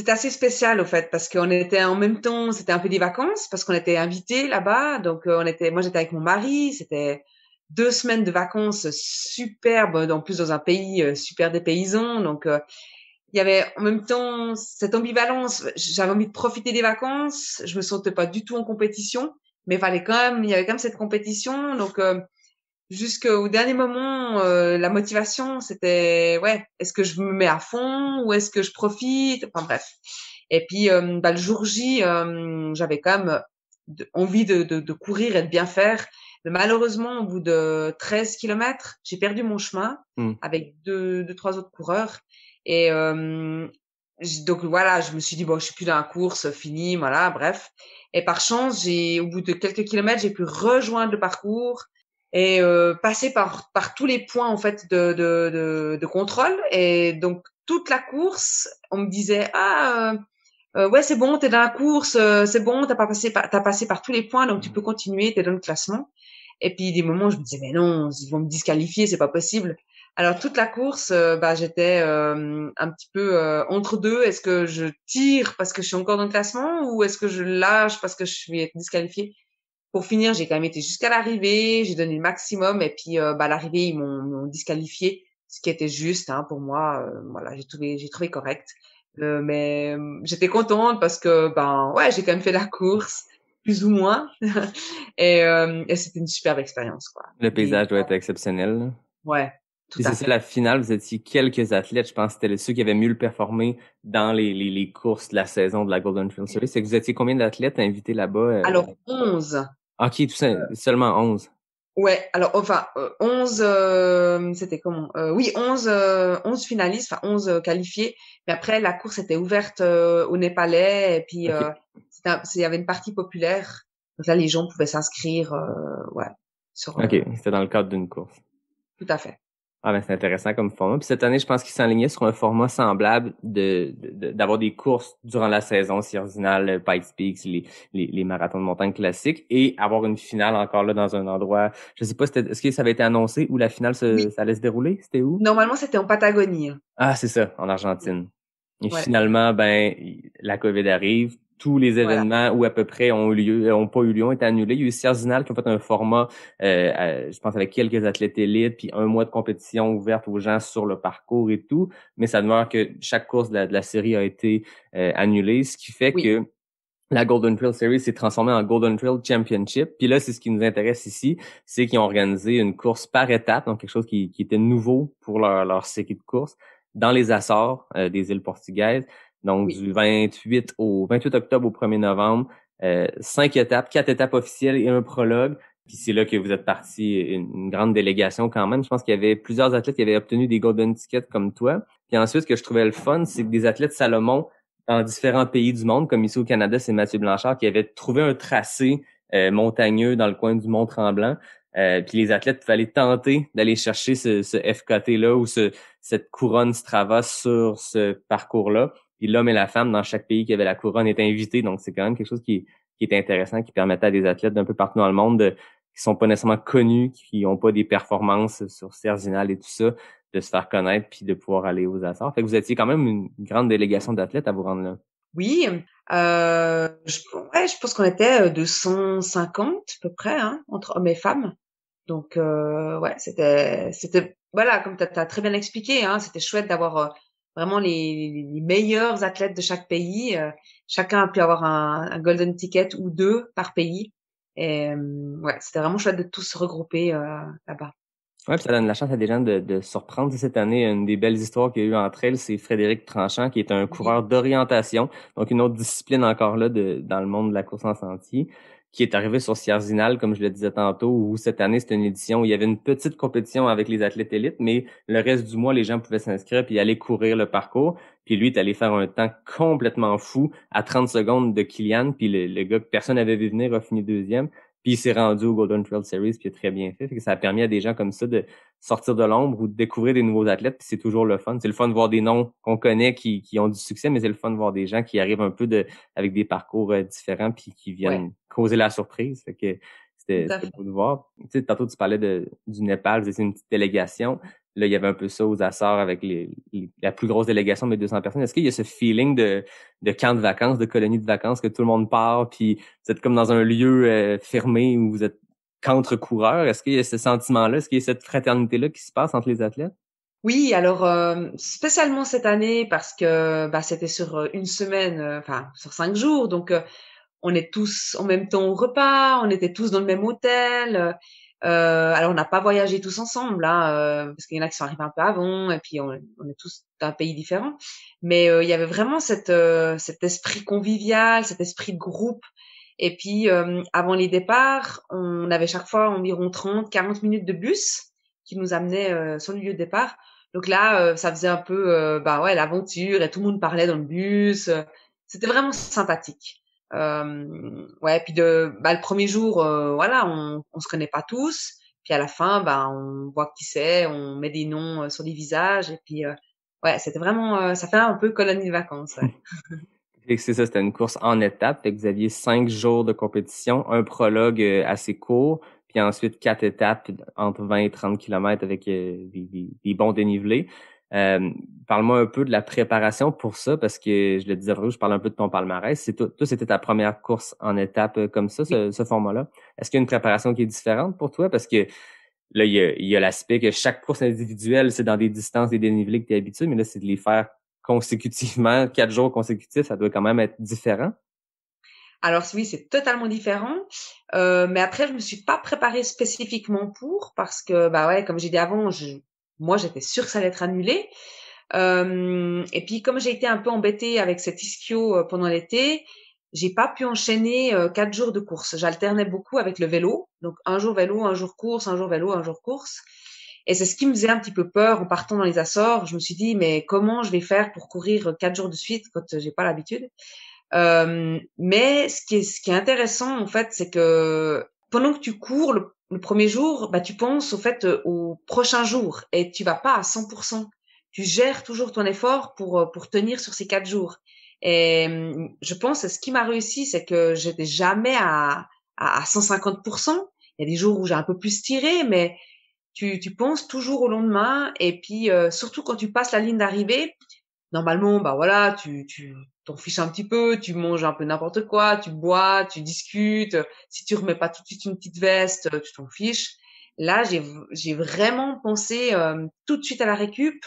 assez spécial au fait parce qu'on était en même temps, c'était un peu des vacances parce qu'on était invités là-bas. Donc moi j'étais avec mon mari, c'était 2 semaines de vacances superbes, en plus dans un pays super dépaysant. Donc il y avait en même temps cette ambivalence. J'avais envie de profiter des vacances, je me sentais pas du tout en compétition, mais il y avait quand même cette compétition. Donc jusqu'au dernier moment, la motivation, c'était ouais, est-ce que je me mets à fond ou est-ce que je profite? Enfin bref. Et puis bah, le jour J, j'avais quand même envie de courir et de bien faire. Mais malheureusement, au bout de 13 kilomètres, j'ai perdu mon chemin Mm. avec trois autres coureurs. Et donc voilà, je me suis dit bon, je suis plus dans la course, fini, voilà, bref. Et par chance, au bout de quelques kilomètres, j'ai pu rejoindre le parcours et passer par tous les points en fait de contrôle. Et donc toute la course, on me disait ouais, c'est bon, t'es dans la course, c'est bon, t'as passé par tous les points, donc tu peux continuer, t'es dans le classement. Et puis des moments, je me disais mais non, ils vont me disqualifier, c'est pas possible. Alors toute la course, bah j'étais un petit peu entre deux. Est-ce que je tire parce que je suis encore dans le classement ou est-ce que je lâche parce que je suis disqualifiée? Pour finir, j'ai quand même été jusqu'à l'arrivée, j'ai donné le maximum et puis bah à l'arrivée m'ont disqualifié, ce qui était juste hein, pour moi. Voilà, j'ai trouvé correct. Mais j'étais contente parce que ben ouais, j'ai quand même fait la course plus ou moins et c'était une superbe expérience quoi. Le paysage doit être exceptionnel, là. Ouais, tout Puis à c'est ça, fait. la finale, vous étiez quelques athlètes, je pense que c'était ceux qui avaient mieux le performé dans les courses de la saison de la Golden Trail Series. C'est que vous étiez combien d'athlètes invités là-bas? Alors 11. Ok, tout ça, seulement 11. Ouais, alors enfin 11 c'était comment oui 11 finalistes, enfin 11 qualifiés, mais après la course était ouverte aux Népalais et puis Ok, il y avait une partie populaire. Donc là les gens pouvaient s'inscrire ouais sur ok, c'était dans le cadre d'une course. tout à fait. Ah ben c'est intéressant comme format. Puis cette année, je pense qu'ils s'enlignaient sur un format semblable d'avoir des courses durant la saison, Sierzinal, Pikes Peak, les marathons de montagne classiques, et avoir une finale encore là dans un endroit. Je sais pas, est-ce que ça avait été annoncé où la finale Oui, ça allait se dérouler? C'était où? normalement, c'était en Patagonie. Ah, c'est ça, en Argentine. Et Ouais, finalement, ben, la COVID arrive. Tous les voilà. événements où à peu près ont pas eu lieu, ont été annulés. Il y a eu Sierzinal qui ont fait un format, je pense avec quelques athlètes élites, puis un mois de compétition ouverte aux gens sur le parcours et tout. Mais ça demeure que chaque course de la série a été annulée, ce qui fait Oui, que la Golden Trail Series s'est transformée en Golden Trail Championship. Puis là, c'est ce qui nous intéresse ici, c'est qu'ils ont organisé une course par étape, donc quelque chose qui était nouveau pour leur série de courses, dans les Açores des îles portugaises. Donc, oui, du 28 octobre au 1er novembre, 5 étapes, 4 étapes officielles et un prologue. Puis c'est là que vous êtes parti, une grande délégation quand même. Je pense qu'il y avait plusieurs athlètes qui avaient obtenu des Golden Tickets comme toi. Puis ensuite, ce que je trouvais le fun, c'est que des athlètes Salomon dans différents pays du monde, comme ici au Canada, c'est Mathieu Blanchard qui avait trouvé un tracé montagneux dans le coin du Mont-Tremblant. Puis les athlètes pouvaient aller tenter d'aller chercher ce FKT-là ou cette couronne Strava sur ce parcours-là. Puis l'homme et la femme dans chaque pays qui avait la couronne étaient invités. Donc c'est quand même quelque chose qui est intéressant, qui permettait à des athlètes d'un peu partout dans le monde qui sont pas nécessairement connus, qui ont pas des performances sur Cerzinal et tout ça, de se faire connaître puis de pouvoir aller aux Açores. Fait que vous étiez quand même une grande délégation d'athlètes à vous rendre là. oui. Je pense qu'on était 250 à peu près, hein, entre hommes et femmes. Donc, ouais, c'était, voilà, comme t'as très bien expliqué, hein, c'était chouette d'avoir vraiment les meilleurs athlètes de chaque pays. Chacun a pu avoir un golden ticket ou deux par pays. Et ouais, c'était vraiment chouette de tous se regrouper là-bas. Ouais, puis ça donne la chance à des gens de surprendre. Cette année, une des belles histoires qu'il y a eu entre elles, c'est Frédéric Tranchant, qui est un Oui, coureur d'orientation, donc une autre discipline encore là dans le monde de la course en sentier, qui est arrivé sur Sierzinal, comme je le disais tantôt, où cette année, c'était une édition où il y avait une petite compétition avec les athlètes élites, mais le reste du mois, les gens pouvaient s'inscrire puis aller courir le parcours. Puis lui, il est allé faire un temps complètement fou à 30 secondes de Kylian, puis le gars que personne n'avait vu venir a fini deuxième. Puis il s'est rendu au Golden Trail Series, puis il a très bien fait. Fait que ça a permis à des gens comme ça de sortir de l'ombre ou de découvrir des nouveaux athlètes, puis c'est toujours le fun. C'est le fun de voir des noms qu'on connaît qui ont du succès, mais c'est le fun de voir des gens qui arrivent un peu avec des parcours différents puis qui ouais, viennent causer la surprise. Fait que tout à c'était fait. beau de voir. Tu sais, tantôt tu parlais du Népal, vous étiez une petite délégation. Là, il y avait un peu ça aux Açores avec la plus grosse délégation de 200 personnes. Est-ce qu'il y a ce feeling de camp de vacances, de colonie de vacances, que tout le monde part, puis vous êtes comme dans un lieu fermé où vous êtes contre-coureurs? Est-ce qu'il y a ce sentiment-là? Est-ce qu'il y a cette fraternité-là qui se passe entre les athlètes? Oui, alors spécialement cette année parce que bah, c'était sur une semaine, enfin sur 5 jours, donc on est tous en même temps au repas, on était tous dans le même hôtel. Alors on n'a pas voyagé tous ensemble, hein, parce qu'il y en a qui sont arrivés un peu avant, et puis on est tous d'un pays différent. Mais il y avait vraiment cet esprit convivial, cet esprit de groupe. Et puis avant les départs, on avait chaque fois environ 30, 40 minutes de bus qui nous amenait sur le lieu de départ. Donc là, ça faisait un peu bah ouais l'aventure et tout le monde parlait dans le bus. C'était vraiment sympathique. Ouais, puis le premier jour, voilà, on se connaît pas tous. Puis à la fin, bah, on voit qui c'est, on met des noms sur les visages. Et puis, ouais, c'était vraiment, ça fait un peu colonie de vacances. Ouais. Fait que c'est ça, c'était une course en étapes. Fait que vous aviez 5 jours de compétition, un prologue assez court, puis ensuite 4 étapes entre 20 et 30 kilomètres avec des bons dénivelés. Parle-moi un peu de la préparation pour ça, parce que je le disais, je parle un peu de ton palmarès. Toi, c'était ta première course en étape comme ça, Oui. ce format-là. Est-ce qu'il y a une préparation qui est différente pour toi? Parce que là, il y a l'aspect que chaque course individuelle, c'est dans des distances, des dénivelés que tu es habitué, mais là, c'est de les faire consécutivement, 4 jours consécutifs, ça doit quand même être différent. Alors oui, c'est totalement différent. Mais après, je me suis pas préparée spécifiquement pour parce que bah ouais, comme j'ai dit avant, moi j'étais sûre que ça allait être annulé. Et puis comme j'ai été un peu embêtée avec cet ischio pendant l'été, j'ai pas pu enchaîner 4 jours de course. J'alternais beaucoup avec le vélo, donc un jour vélo, un jour course, un jour vélo, un jour course. Et c'est ce qui me faisait un petit peu peur en partant dans les Açores. Je me suis dit mais comment je vais faire pour courir 4 jours de suite quand j'ai pas l'habitude. Mais ce qui est intéressant en fait, c'est que pendant que tu cours, le premier jour, bah, tu penses au fait au prochain jour et tu vas pas à 100%. Tu gères toujours ton effort pour tenir sur ces 4 jours. Et je pense que ce qui m'a réussi, c'est que j'étais jamais à 150%. Il y a des jours où j'ai un peu plus tiré, mais tu penses toujours au lendemain. Et puis surtout quand tu passes la ligne d'arrivée, normalement, bah voilà, tu t'en fiches un petit peu, tu manges un peu n'importe quoi, tu bois, tu discutes. Si tu remets pas tout de suite une petite veste, tu t'en fiches. Là, j'ai vraiment pensé tout de suite à la récup.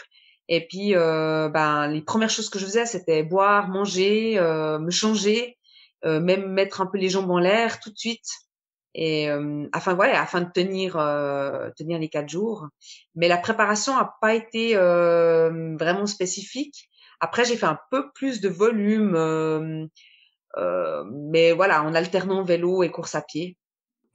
Et puis, ben, les premières choses que je faisais, c'était boire, manger, me changer, même mettre un peu les jambes en l'air tout de suite. Et afin de tenir les 4 jours. Mais la préparation a pas été vraiment spécifique. Après, j'ai fait un peu plus de volume, mais voilà, en alternant vélo et course à pied.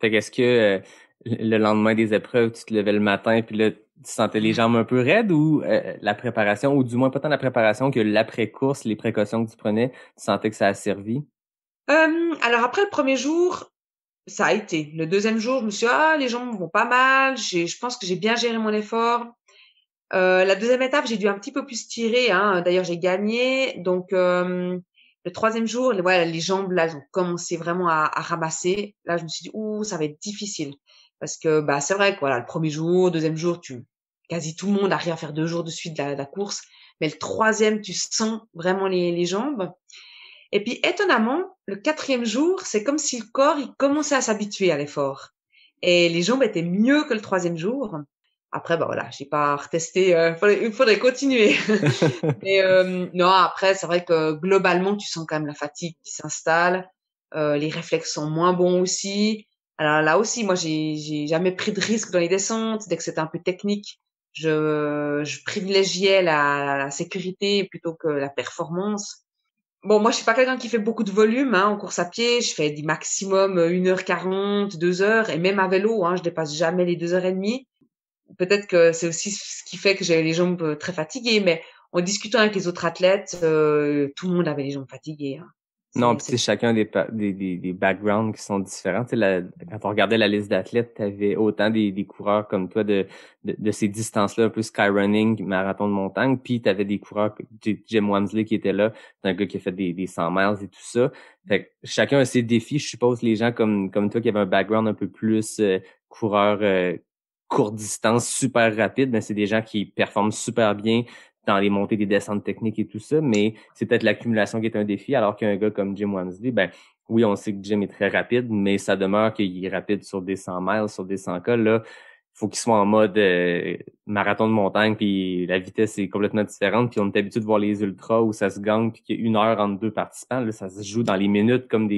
Fait qu'est-ce que le lendemain des épreuves, tu te levais le matin puis là, tu sentais les jambes un peu raides ou la préparation, ou du moins pas tant la préparation que l'après-course, les précautions que tu prenais, tu sentais que ça a servi? Alors après le premier jour, ça a été. Le deuxième jour, je me suis dit, ah, les jambes vont pas mal. Je pense que j'ai bien géré mon effort. La deuxième étape, j'ai dû un petit peu plus tirer, hein. D'ailleurs, j'ai gagné. Donc, le troisième jour, les jambes, là, elles ont commencé vraiment à ramasser. Là, je me suis dit, ouh, ça va être difficile. Parce que, bah, c'est vrai que, voilà, le premier jour, deuxième jour, quasi tout le monde arrive à faire 2 jours de suite de la course. Mais le troisième, tu sens vraiment les jambes. Et puis, étonnamment, le quatrième jour, c'est comme si le corps, il commençait à s'habituer à l'effort. Et les jambes étaient mieux que le troisième jour. Après, bah voilà, j'ai pas retesté. Il faudrait continuer. Mais non, après, c'est vrai que globalement, tu sens quand même la fatigue qui s'installe. Les réflexes sont moins bons aussi. Alors là aussi, moi, j'ai jamais pris de risque dans les descentes. Dès que c'était un peu technique, je privilégiais la sécurité plutôt que la performance. Bon, moi, je suis pas quelqu'un qui fait beaucoup de volume, hein, en course à pied. Je fais du maximum 1h40, 2 heures, et même à vélo, hein, je dépasse jamais les 2h30. Peut-être que c'est aussi ce qui fait que j'ai les jambes très fatiguées, mais en discutant avec les autres athlètes, tout le monde avait les jambes fatiguées, hein. Non, C'est, puis tu c'est... sais, chacun a des backgrounds qui sont différents. Tu sais, quand on regardait la liste d'athlètes, tu avais autant des coureurs comme toi de ces distances-là, un peu skyrunning, marathon de montagne, puis tu avais des coureurs, Jim Walmsley qui était là, c'est un gars qui a fait des 100 miles et tout ça. Fait que chacun a ses défis. Je suppose les gens comme toi qui avaient un background un peu plus coureur courte distance, super rapide, mais c'est des gens qui performent super bien dans les montées des descentes techniques et tout ça, mais c'est peut-être l'accumulation qui est un défi, alors qu'un gars comme Jim Walmsley, ben oui, on sait que Jim est très rapide, mais ça demeure qu'il est rapide sur des 100 miles, sur des 100 K, là, il faut qu'il soit en mode marathon de montagne, puis la vitesse est complètement différente, puis on est habitué de voir les ultras où ça se gagne, puis qu'il y a 1 heure entre deux participants, là, ça se joue dans les minutes comme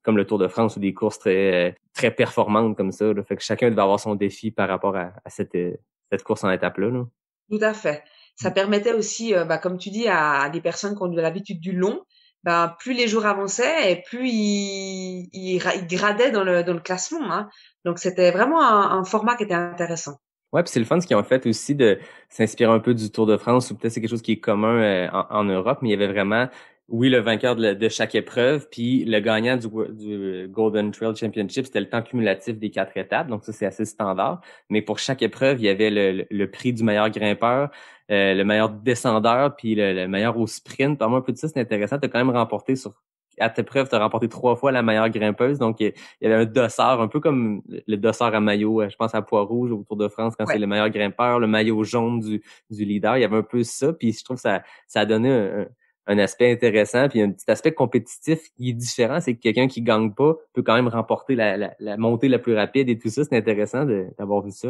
comme le Tour de France ou des courses très performantes comme ça, là. Fait que chacun devait avoir son défi par rapport à cette course en étape-là, là. Tout à fait. Ça permettait aussi, bah, comme tu dis, à des personnes qui ont de l'habitude du long, ben, plus les jours avançaient et plus ils gradaient dans le classement, hein. Donc, c'était vraiment un format qui était intéressant. Ouais, puis c'est le fun ce qu'ils ont fait aussi de s'inspirer un peu du Tour de France, ou peut-être c'est quelque chose qui est commun en Europe, mais il y avait vraiment, oui, le vainqueur de chaque épreuve, puis le gagnant du Golden Trail Championship, c'était le temps cumulatif des 4 étapes, donc ça c'est assez standard. Mais pour chaque épreuve, il y avait le prix du meilleur grimpeur, le meilleur descendeur, puis le meilleur au sprint. Parle-moi un peu de ça, c'est intéressant. T'as quand même remporté à tes épreuves, tu as remporté 3 fois la meilleure grimpeuse. Donc, il y avait un dossard, un peu comme le dossard à maillot, je pense à Poids-Rouge au Tour de France, quand c'est Ouais. le meilleur grimpeur, le maillot jaune du leader. Il y avait un peu ça. Puis je trouve que ça a donné un aspect intéressant. Puis un petit aspect compétitif qui est différent. C'est que quelqu'un qui gagne pas peut quand même remporter la montée la plus rapide et tout ça. C'est intéressant d'avoir vu ça.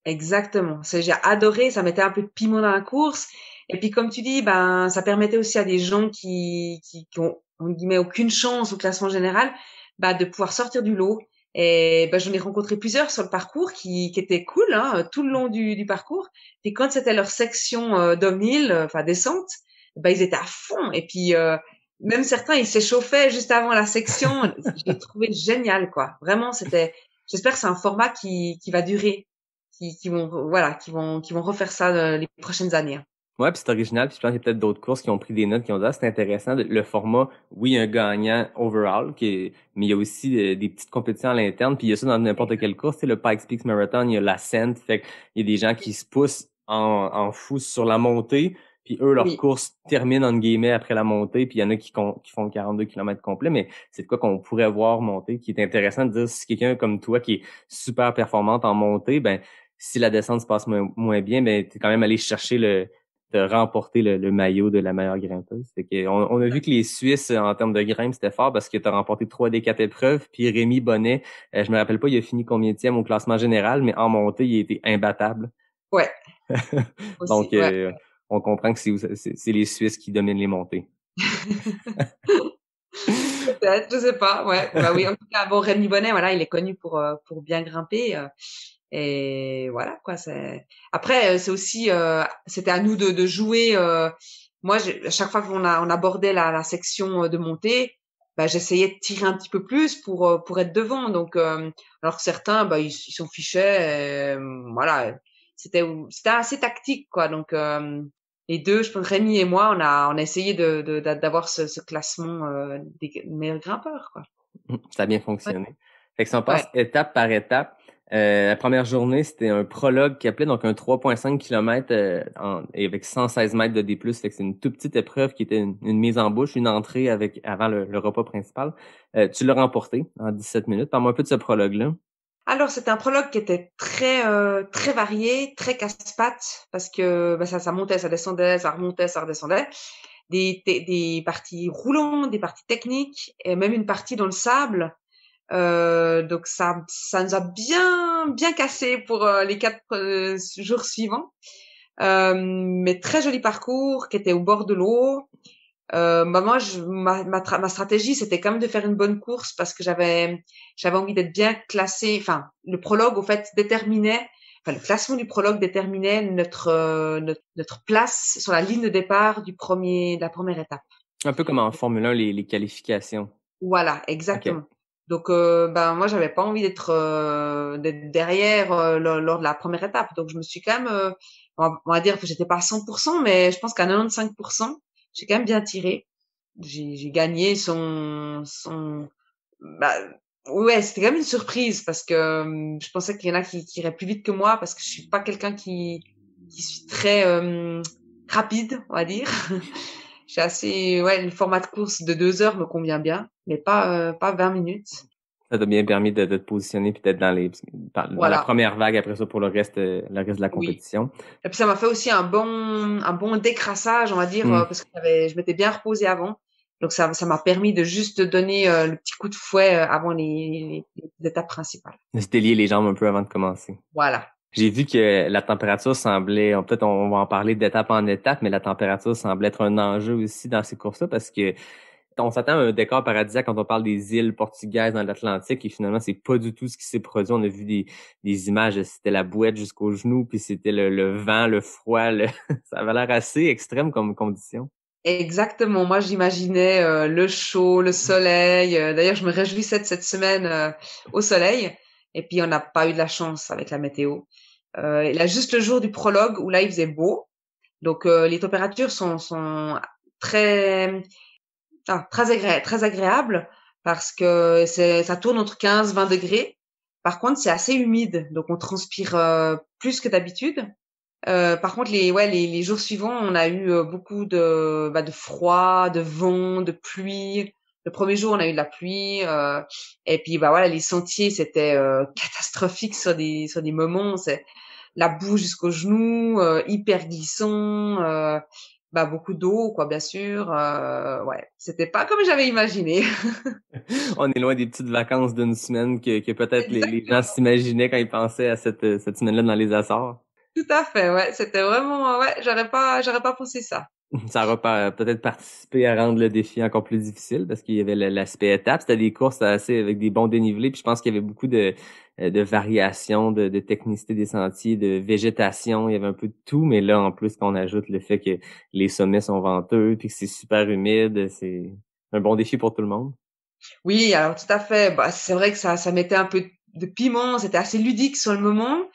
Exactement. J'ai adoré, ça mettait un peu de piment dans la course. Et puis, comme tu dis, ben, ça permettait aussi à des gens qui ont, en guillemets, aucune chance au classement général, bah, de pouvoir sortir du lot. Et ben, j'en ai rencontré plusieurs sur le parcours qui étaient cool, hein, tout le long du parcours. Et quand c'était leur section downhill, enfin descente, ben, ils étaient à fond. Et puis, même certains, ils s'échauffaient juste avant la section. J'ai trouvé génial, quoi. Vraiment, j'espère que c'est un format qui va durer, qui vont, voilà, qui vont refaire ça les prochaines années. Ouais, puis c'est original, puis je pense qu'il y a peut-être d'autres courses qui ont pris des notes, qui ont dit, ah, c'est intéressant, le format, oui, il y a un gagnant overall, mais il y a aussi des petites compétitions à l'interne, puis il y a ça dans n'importe quelle course, tu sais, le Pikes Peak Marathon, il y a l'Ascent, fait qu'il y a des gens qui se poussent en fou sur la montée, puis eux, leur Oui, course termine, en guillemets, après la montée, puis il y en a qui font 42 km complets, mais c'est de quoi qu'on pourrait voir monter, qui est intéressant de dire, si quelqu'un comme toi, qui est super performante en montée, ben, si la descente se passe moins bien, ben, t'es quand même allé chercher de remporter le maillot de la meilleure grimpeuse. Fait que on a vu que les Suisses, en termes de grimpe, c'était fort parce que tu as remporté 3 des 4 épreuves. Puis Rémi Bonnet, je me rappelle pas, il a fini combienième au classement général, mais en montée, il a été imbattable. ouais, Donc, aussi, ouais. on comprend que c'est les Suisses qui dominent les montées. Peut-être, je sais pas, ouais. Bah oui, en tout cas, bon, Rémi Bonnet, voilà, il est connu pour bien grimper. Et voilà, quoi. Après, c'est aussi, c'était à nous de jouer. Moi, à chaque fois on abordait la section de montée, bah, j'essayais de tirer un petit peu plus pour être devant. Donc, alors que certains, bah, ils s'en fichaient. Voilà, c'était assez tactique, quoi. Donc, les deux, je pense, Rémi et moi, on a essayé d'avoir ce classement des meilleurs grimpeurs, quoi. Ça a bien Ouais. fonctionné. Fait que si on Ouais. passe étape par étape, la première journée, c'était un prologue qui appelait donc un 3,5 km et avec 116 mètres de D+. Fait que c'est une toute petite épreuve qui était une mise en bouche, une entrée avant le repas principal. Tu l'as remporté en 17 minutes. Parle-moi un peu de ce prologue-là. Alors, c'était un prologue qui était très varié, très casse-pattes, parce que bah, ça montait, ça descendait, ça remontait, ça redescendait. Des parties roulantes, des parties techniques, et même une partie dans le sable. Donc ça nous a bien cassé pour les 4 jours suivants. Mais très joli parcours qui était au bord de l'eau. Bah moi, ma stratégie, c'était quand même de faire une bonne course parce que j'avais envie d'être bien classée. Enfin, le prologue, au fait, le classement du prologue déterminait notre place sur la ligne de départ de la première étape. Un peu comme en Formule 1, les qualifications. Voilà, OK. exactement. Donc, ben moi, j'avais pas envie d'être derrière lors de la première étape. Donc, je me suis quand même, on va dire que j'étais pas à 100%, mais je pense qu'à 95%, j'ai quand même bien tiré. J'ai gagné bah, ouais, c'était quand même une surprise parce que je pensais qu'il y en a qui iraient plus vite que moi parce que je suis pas quelqu'un qui suis très rapide, on va dire. Je suis assez, ouais, le format de course de 2 heures me convient bien, mais pas 20 minutes. Ça t'a bien permis de te positionner puis d'être dans la Voilà. première vague après ça pour le reste de la Oui. compétition. Et puis ça m'a fait aussi un bon décrassage, on va dire, Hmm. parce que je m'étais bien reposée avant. Donc ça m'a permis de juste donner le petit coup de fouet avant les étapes principales. De se délier les jambes un peu avant de commencer. Voilà. J'ai vu que la température semblait, peut-être on va en parler d'étape en étape, mais la température semblait être un enjeu aussi dans ces courses-là parce que on s'attend à un décor paradisiaque quand on parle des îles portugaises dans l'Atlantique et finalement c'est pas du tout ce qui s'est produit. On a vu des images, c'était la bouette jusqu'aux genoux, puis c'était le vent, le froid, ça avait l'air assez extrême comme condition. Exactement. Moi, j'imaginais le chaud, le soleil. D'ailleurs, je me réjouissais de cette semaine au soleil. Et puis, on n'a pas eu de la chance avec la météo. Il y a juste le jour du prologue où là, il faisait beau. Donc, les températures sont très, très agréables parce que ça tourne entre 15, 20 degrés. Par contre, c'est assez humide. Donc, on transpire plus que d'habitude. Par contre, les jours suivants, on a eu beaucoup de froid, de vent, de pluie. Le premier jour, on a eu de la pluie, et puis bah voilà, les sentiers c'était catastrophique sur des moments. C'est la boue jusqu'aux genoux, hyper glissant, bah beaucoup d'eau quoi, bien sûr. Ouais, c'était pas comme j'avais imaginé. On est loin des petites vacances d'une semaine que peut-être les gens Exactement. s'imaginaient quand ils pensaient à cette semaine-là dans les Açores. Tout à fait. Ouais, c'était vraiment ouais, j'aurais pas pensé ça. Ça aura peut-être participé à rendre le défi encore plus difficile parce qu'il y avait l'aspect étape. C'était des courses assez avec des bons dénivelés. Puis je pense qu'il y avait beaucoup de variations, de technicité des sentiers, de végétation. Il y avait un peu de tout. Mais là, en plus, qu'on ajoute le fait que les sommets sont venteux puis que c'est super humide, c'est un bon défi pour tout le monde. Oui, alors tout à fait. Bah, c'est vrai que ça mettait un peu de piment. C'était assez ludique sur le moment.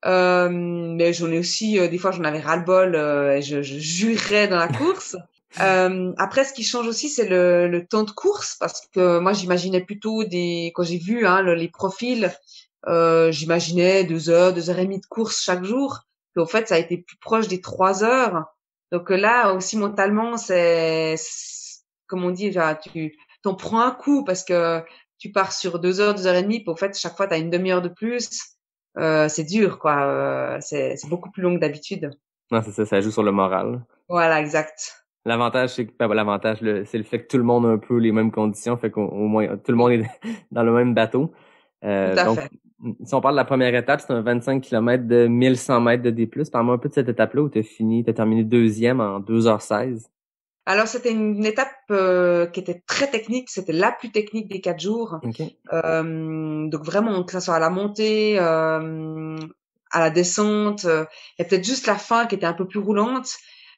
Mais j'en ai aussi, des fois, j'en avais ras-le-bol, et je jurais dans la course. Après, ce qui change aussi, c'est le temps de course, parce que moi, j'imaginais plutôt quand j'ai vu les profils, j'imaginais 2 heures et demie de course chaque jour. Et au fait, ça a été plus proche des 3 heures. Donc là aussi mentalement, comme on dit, tu t'en prends un coup parce que tu pars sur 2 heures, 2 heures et demie. Puis au fait, chaque fois, t'as une demi-heure de plus. C'est dur, quoi. C'est beaucoup plus long que d'habitude. Non, c'est ça joue sur le moral. Voilà, exact. L'avantage, c'est que c'est le fait que tout le monde a un peu les mêmes conditions, fait qu'au moins tout le monde est dans le même bateau. Tout à Donc, fait. si on parle de la première étape, c'est un 25 km de 1100 mètres de D+. Parle-moi un peu de cette étape-là où t'as terminé deuxième en 2h16. Alors, c'était une étape qui était très technique. C'était la plus technique des 4 jours. OK. Donc vraiment, que ça soit à la montée, à la descente, il y a peut-être juste la fin qui était un peu plus roulante.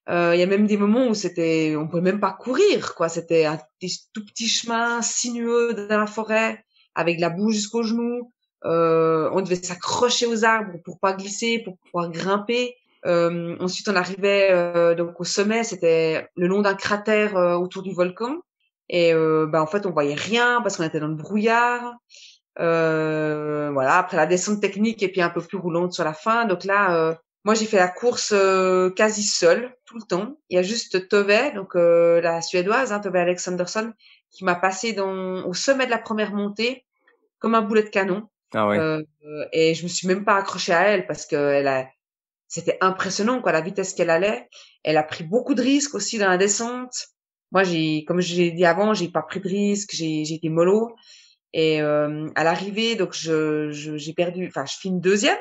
Il y a même des moments où on pouvait même pas courir, quoi. C'était des tout petits chemins sinueux dans la forêt, avec de la boue jusqu'aux genoux. On devait s'accrocher aux arbres pour pas glisser, pour pouvoir grimper. Ensuite, on arrivait donc au sommet, c'était le long d'un cratère autour du volcan. Et en fait, on voyait rien parce qu'on était dans le brouillard. Voilà, après la descente technique et puis un peu plus roulante sur la fin. Donc là, moi j'ai fait la course quasi seule tout le temps. Il y a juste Tove, donc la Suédoise, Tove Alexandersson, qui m'a passé au sommet de la première montée comme un boulet de canon. Ah ouais. Et je me suis même pas accrochée à elle parce que c'était impressionnant, quoi, la vitesse qu'elle allait. Elle a pris beaucoup de risques aussi dans la descente. Moi, comme je l'ai dit avant, j'ai pas pris de risques, j'ai été mollo. Et à l'arrivée, donc j'ai perdu, enfin, je finis deuxième,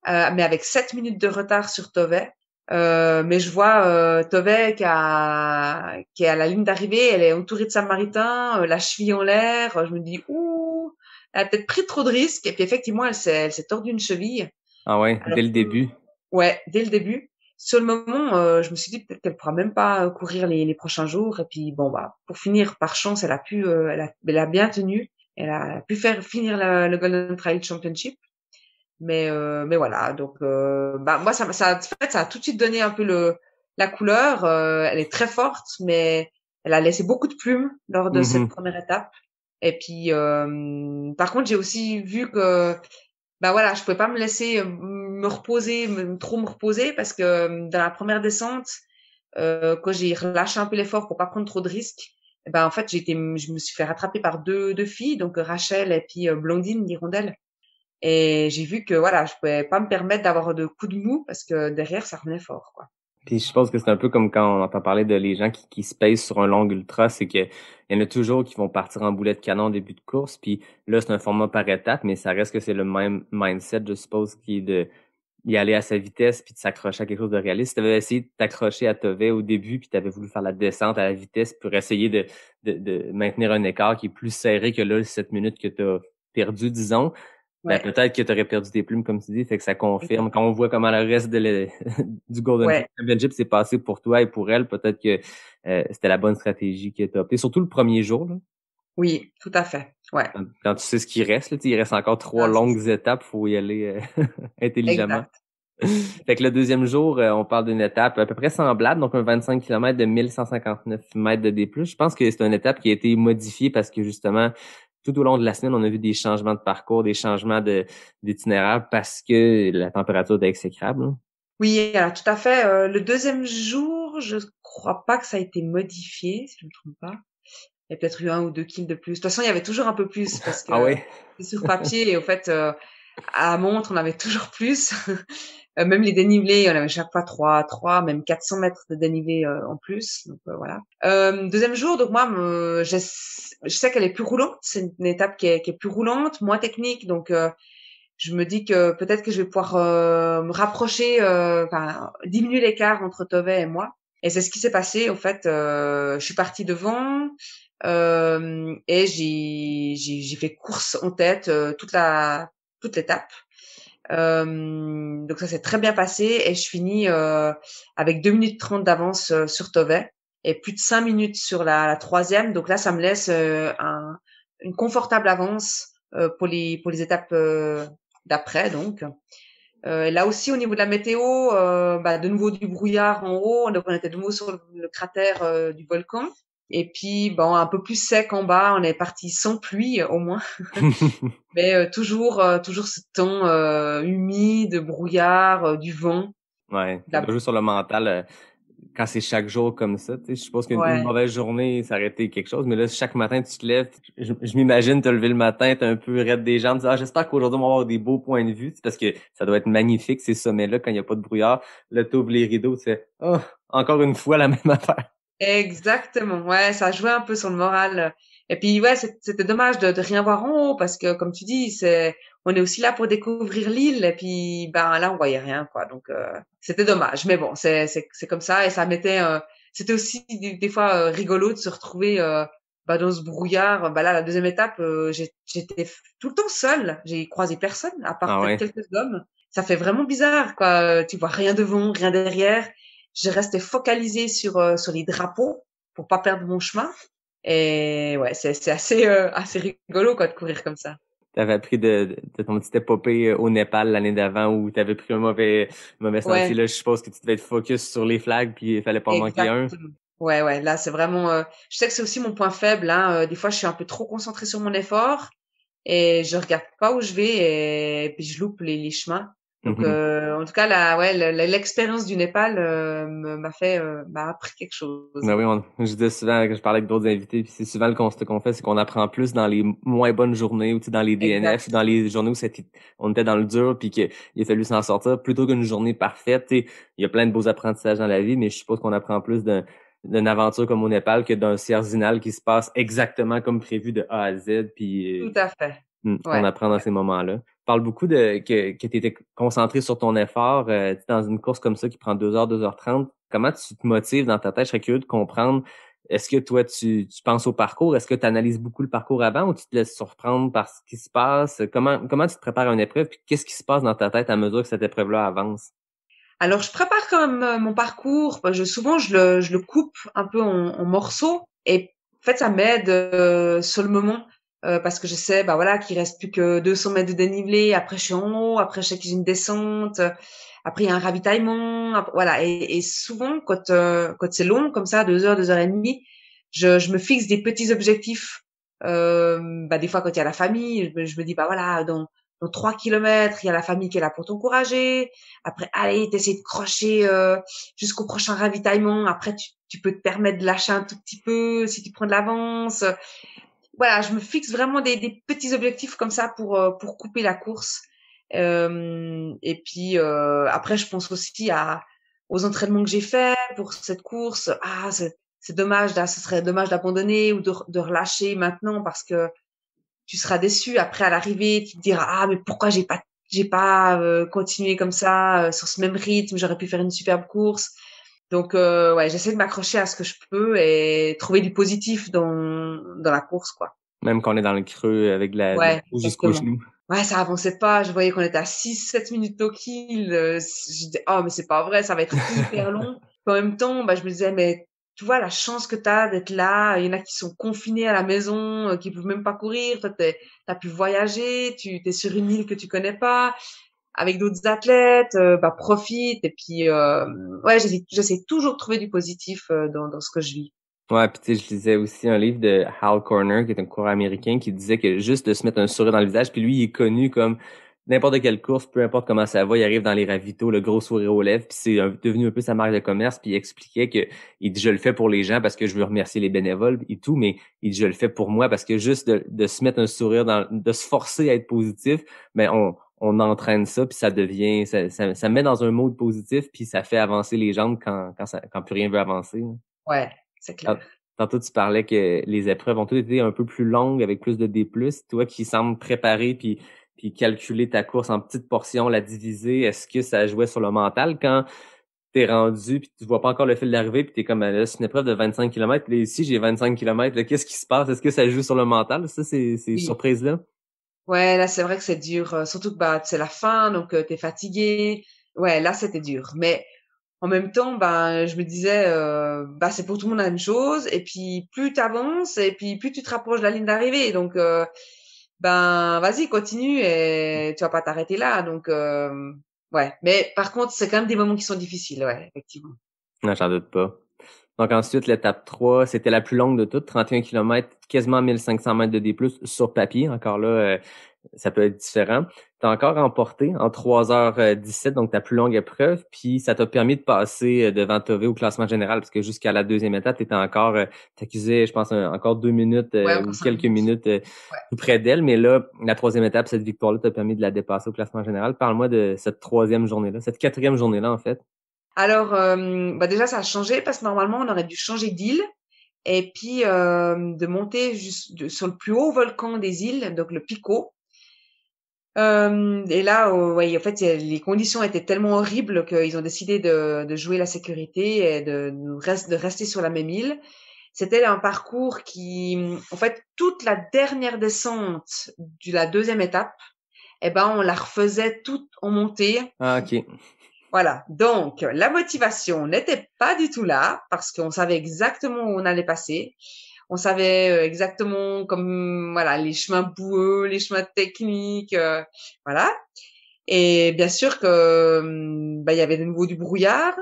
mais avec 7 minutes de retard sur Tove. Mais je vois Tove qui est à la ligne d'arrivée, elle est entourée de Samaritains, la cheville en l'air. Je me dis, ouh, elle a peut-être pris trop de risques. Et puis effectivement, elle s'est tordue une cheville. Ah ouais, Alors dès le début. ouais, dès le début. Sur le moment, je me suis dit peut-être qu'elle pourra même pas courir les prochains jours. Et puis bon, pour finir, par chance, elle a bien tenu. Elle a pu faire finir le Golden Trail Championship. Mais voilà. Donc moi, en fait, ça a tout de suite donné un peu la couleur. Elle est très forte, mais elle a laissé beaucoup de plumes lors de cette première étape. Et puis, par contre, j'ai aussi vu que voilà, je pouvais pas me laisser me reposer, trop me reposer parce que dans la première descente, quand j'ai relâché un peu l'effort pour pas prendre trop de risques, en fait, je me suis fait rattraper par deux filles, donc Rachel et puis Blondine d'Hirondelle. Et j'ai vu que voilà, je pouvais pas me permettre d'avoir de coups de mou parce que derrière, ça revenait fort, quoi. Puis je pense que c'est un peu comme quand on entend parler de les gens qui se pèsent sur un long ultra, c'est que il y en a toujours qui vont partir en boulet de canon en début de course, puis là c'est un format par étape, mais ça reste que c'est le même mindset, je suppose, qui est de y aller à sa vitesse puis de s'accrocher à quelque chose de réaliste. Si tu avais essayé de t'accrocher à Tove au début puis tu avais voulu faire la descente à la vitesse pour essayer de maintenir un écart qui est plus serré que là les 7 minutes que tu as perdu, disons, Ouais. peut-être que tu aurais perdu tes plumes, comme tu dis, fait que ça confirme. Quand on voit comment le reste du Golden Championship s'est passé pour toi et pour elle, peut-être que c'était la bonne stratégie que tu as optée. Surtout le premier jour, là. Oui, tout à fait. Ouais. Quand tu sais ce qui reste, là, il reste encore 3 longues étapes, faut y aller intelligemment. Exact. Fait que le deuxième jour, on parle d'une étape à peu près semblable, donc un 25 km de 1159 mètres de D+. Je pense que c'est une étape qui a été modifiée parce que justement, tout au long de la semaine, on a vu des changements de parcours, des changements d'itinéraire parce que la température était exécrable. Hein. Oui, alors tout à fait. Le deuxième jour, je crois pas que ça a été modifié, si je me trompe pas. Il y a peut-être eu 1 ou 2 kills de plus. De toute façon, il y avait toujours un peu plus parce que c'est sur papier et au fait, à la montre, on avait toujours plus. Même les dénivelés, on avait chaque fois 3, même 400 mètres de dénivelé en plus. Donc voilà. Deuxième jour, donc moi, je sais qu'elle est plus roulante. C'est une étape qui est plus roulante, moins technique. Donc je me dis que peut-être que je vais pouvoir me rapprocher, diminuer l'écart entre Tove et moi. Et c'est ce qui s'est passé. En fait, je suis partie devant. Et j'ai fait course en tête toute l'étape. Donc ça s'est très bien passé et je finis avec 2 minutes 30 d'avance sur Tove et plus de 5 minutes sur la troisième. Donc là, ça me laisse une confortable avance pour les étapes d'après. Donc Là aussi, au niveau de la météo, de nouveau du brouillard en haut. Donc, on était de nouveau sur le cratère du volcan. Et puis, bon, un peu plus sec en bas. On est parti sans pluie, au moins. Mais toujours ce temps humide, brouillard, du vent. Ouais, ça La... doit jouer sur le mental quand c'est chaque jour comme ça. Tu sais, je suppose qu'une Ouais, mauvaise journée, ça aurait été quelque chose, mais là, chaque matin, tu te lèves, je m'imagine te lever le matin, t'es un peu raide des jambes, tu dis, ah, j'espère qu'aujourd'hui, on va avoir des beaux points de vue, parce que ça doit être magnifique, ces sommets-là, quand il n'y a pas de brouillard. Là, t'ouvres les rideaux, tu fais, oh, encore une fois, la même affaire. exactement. Ouais, ça jouait un peu sur le moral. Et puis, ouais, c'était dommage de rien voir en haut parce que, comme tu dis, on est aussi là pour découvrir l'île. Et puis, ben là, on voyait rien, quoi. Donc, c'était dommage. Mais bon, c'est comme ça. Et ça mettait, c'était aussi des fois rigolo de se retrouver dans ce brouillard. Là, la deuxième étape, j'étais tout le temps seule. J'ai croisé personne, à part Ah peut-être ouais. quelques hommes. Ça fait vraiment bizarre, quoi. Tu vois rien devant, rien derrière. Je restais focalisée sur les drapeaux pour pas perdre mon chemin. Et ouais, c'est assez rigolo, quoi, de courir comme ça. T'avais appris de ton petit épopée au Népal l'année d'avant où t'avais pris un mauvais sentier. Ouais, Là, je suppose que tu devais être focus sur les flags puis il fallait pas en manquer un. exactement. Ouais, ouais, là, c'est vraiment, je sais que c'est aussi mon point faible, hein. Des fois, je suis un peu trop concentrée sur mon effort et je regarde pas où je vais et puis je loupe les chemins. Donc, en tout cas, l'expérience du Népal m'a appris quelque chose. Ben oui, je dis souvent que je parlais avec d'autres invités, puis c'est souvent le constat qu'on fait, c'est qu'on apprend plus dans les moins bonnes journées, ou tu sais, dans les DNF, Exact. dans les journées où on était dans le dur, puis qu'il a fallu s'en sortir, plutôt qu'une journée parfaite. Tu sais, il y a plein de beaux apprentissages dans la vie, mais je suppose qu'on apprend plus d'une aventure comme au Népal que d'un Cierzinal qui se passe exactement comme prévu de A à Z, puis Tout à fait. qu'on Ouais. apprend dans ces moments-là. Tu parles beaucoup que tu étais concentré sur ton effort tu sais, dans une course comme ça qui prend 2 heures, 2h30. Comment tu te motives dans ta tête? Je serais curieux de comprendre. Est-ce que toi, tu penses au parcours? Est-ce que tu analyses beaucoup le parcours avant ou tu te laisses surprendre par ce qui se passe? Comment tu te prépares à une épreuve? Puis qu'est-ce qui se passe dans ta tête à mesure que cette épreuve-là avance? Alors, je prépare quand même mon parcours. Souvent, je le coupe un peu en morceaux. Et en fait, ça m'aide sur le moment parce que je sais, voilà, qu'il reste plus que 200 mètres de dénivelé. Après, je suis en haut. Après, je sais qu'il y a une descente. Après, il y a un ravitaillement. Voilà. Et souvent, quand c'est long comme ça, 2 heures, 2 heures et demie, je me fixe des petits objectifs. Des fois, quand il y a la famille, je me dis, voilà, dans 3 kilomètres, il y a la famille qui est là pour t'encourager. Après, allez, t'essaies de crocher jusqu'au prochain ravitaillement. Après, tu peux te permettre de lâcher un tout petit peu si tu prends de l'avance. Voilà, je me fixe vraiment des petits objectifs comme ça pour couper la course. Et puis après, je pense aussi aux entraînements que j'ai faits pour cette course. Ah, c'est dommage, ce serait dommage d'abandonner ou de relâcher maintenant parce que tu seras déçu après à l'arrivée, tu te diras ah mais pourquoi j'ai pas continué comme ça sur ce même rythme, j'aurais pu faire une superbe course. Donc ouais, j'essaie de m'accrocher à ce que je peux et trouver du positif dans la course quoi. Même quand on est dans le creux avec de la Ouais, peau jusqu'au exactement. genou. Ouais, ça avançait pas, je voyais qu'on était à 6-7 minutes au kill, je disais oh mais c'est pas vrai, ça va être hyper long. En même temps, je me disais mais tu vois la chance que tu as d'être là, il y en a qui sont confinés à la maison, qui peuvent même pas courir, toi t'as pu voyager, tu t'es sur une île que tu connais pas avec d'autres athlètes, profite et puis ouais, j'essaie toujours de trouver du positif dans ce que je vis. Ouais, puis tu sais, je lisais aussi un livre de Hal Corner, qui est un coureur américain, qui disait que juste de se mettre un sourire dans le visage, puis lui, il est connu comme n'importe quelle course, peu importe comment ça va, il arrive dans les ravitaux, le gros sourire aux lèvres, puis c'est devenu un peu sa marque de commerce, puis il expliquait que il dit je le fais pour les gens parce que je veux remercier les bénévoles et tout, mais il dit je le fais pour moi parce que juste de se mettre un sourire de se forcer à être positif, on entraîne ça, puis ça devient ça met dans un mode positif, puis ça fait avancer les jambes quand plus rien veut avancer. Ouais, c'est clair. Tantôt, tu parlais que les épreuves ont toutes été un peu plus longues avec plus de D+. Toi qui sembles préparer puis calculer ta course en petites portions, la diviser, est-ce que ça jouait sur le mental quand t'es rendu puis tu vois pas encore le fil d'arrivée puis t'es comme là, c'est une épreuve de 25 km, là ici j'ai 25 km, là, qu'est-ce qui se passe? Est-ce que ça joue sur le mental? Ça, ces Oui. surprises-là? Ouais, là c'est vrai que c'est dur, surtout que c'est la fin donc t'es fatigué. Ouais, là c'était dur, mais en même temps, je me disais, c'est pour tout le monde la même chose. Et puis, plus t'avances, et puis plus tu te rapproches de la ligne d'arrivée. Donc, vas-y, continue et tu vas pas t'arrêter là. Donc, Ouais. Mais par contre, c'est quand même des moments qui sont difficiles, ouais, effectivement. Non, j'en doute pas. Donc ensuite, l'étape 3, c'était la plus longue de toutes, 31 km, quasiment 1500 mètres de D+, sur papier. Encore là, ça peut être différent. Tu as encore remporté en 3h17, donc ta plus longue épreuve, puis ça t'a permis de passer devant Tove au classement général, parce que jusqu'à la deuxième étape, tu étais encore, t'accusais, je pense, encore 2 minutes Ouais, ou encore 5 quelques minutes. minutes Ouais. tout près d'elle. Mais là, la troisième étape, cette victoire-là t'a permis de la dépasser au classement général. Parle-moi de cette troisième journée-là, cette quatrième journée-là, en fait. Alors, déjà, ça a changé parce que normalement, on aurait dû changer d'île et puis de monter sur le plus haut volcan des îles, donc le Pico. Et là, ouais, en fait, les conditions étaient tellement horribles qu'ils ont décidé de jouer la sécurité et de rester sur la même île. C'était un parcours qui, en fait, toute la dernière descente de la deuxième étape, eh ben, on la refaisait toute en montée. Ah, OK. Voilà. Donc, la motivation n'était pas du tout là parce qu'on savait exactement où on allait passer. On savait exactement comme voilà les chemins boueux, les chemins techniques, voilà. Et bien sûr que il y avait de nouveau du brouillard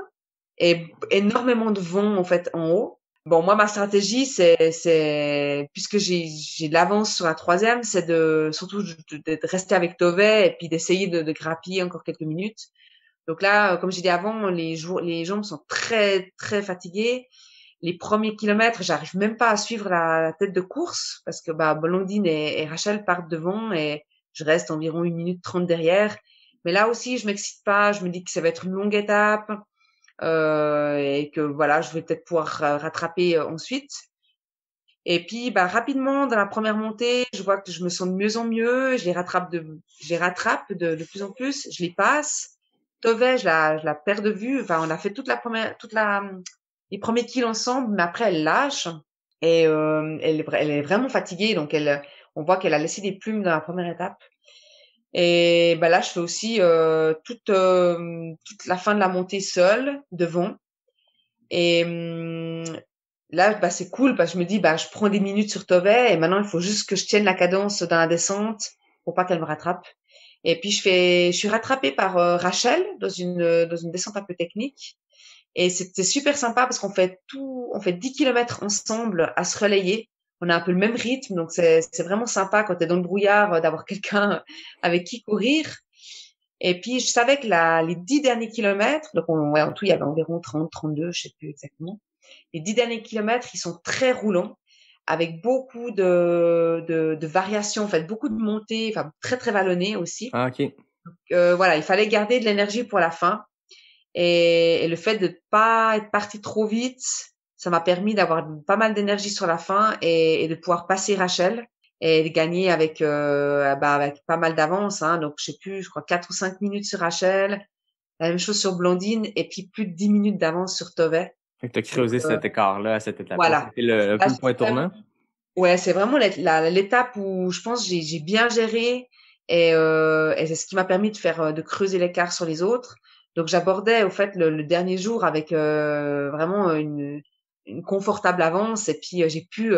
et énormément de vent en fait en haut. Bon, moi ma stratégie c'est puisque j'ai de l'avance sur la troisième, c'est surtout de rester avec Tove et puis d'essayer de grappiller encore quelques minutes. Donc là, comme j'ai dit avant, les jambes sont très très fatiguées. Les premiers kilomètres, j'arrive même pas à suivre la tête de course parce que Blondine et Rachel partent devant et je reste environ 1 minute 30 derrière. Mais là aussi, je m'excite pas. Je me dis que ça va être une longue étape et que voilà, je vais peut-être pouvoir rattraper ensuite. Et puis, rapidement, dans la première montée, je vois que je me sens de mieux en mieux. Je les rattrape de plus en plus. Je les passe. Tove, je la perds de vue. Enfin, on a fait les premiers kills ensemble, mais après, elle lâche. Et elle est vraiment fatiguée. Donc, on voit qu'elle a laissé des plumes dans la première étape. Et là, je fais aussi toute la fin de la montée seule, devant. Et là, c'est cool parce que je me dis, je prends des minutes sur Tove et maintenant, il faut juste que je tienne la cadence dans la descente pour pas qu'elle me rattrape. Et puis, je suis rattrapée par Rachel dans une descente un peu technique. Et c'était super sympa parce on fait 10 kilomètres ensemble à se relayer. On a un peu le même rythme, donc c'est vraiment sympa quand t'es dans le brouillard d'avoir quelqu'un avec qui courir. Et puis, je savais que les 10 derniers kilomètres, donc en tout, il y avait environ 30, 32, je sais plus exactement. Les 10 derniers kilomètres, ils sont très roulants, avec beaucoup de variations, en fait, beaucoup de montées, enfin, très, très vallonnées aussi. Ah, OK. Voilà, il fallait garder de l'énergie pour la fin. Et le fait de pas être parti trop vite, ça m'a permis d'avoir pas mal d'énergie sur la fin et de pouvoir passer Rachel et de gagner avec pas mal d'avance, hein. Donc, je crois 4 ou 5 minutes sur Rachel, la même chose sur Blondine et puis plus de 10 minutes d'avance sur Tove. Fait que t'as Donc, creusé cet écart-là à cette étape-là. voilà. C'était un Là, peu le point tournant. ouais, c'est vraiment l'étape où je pense j'ai bien géré et c'est ce qui m'a permis de creuser l'écart sur les autres. Donc j'abordais au fait le dernier jour avec vraiment une confortable avance et puis j'ai pu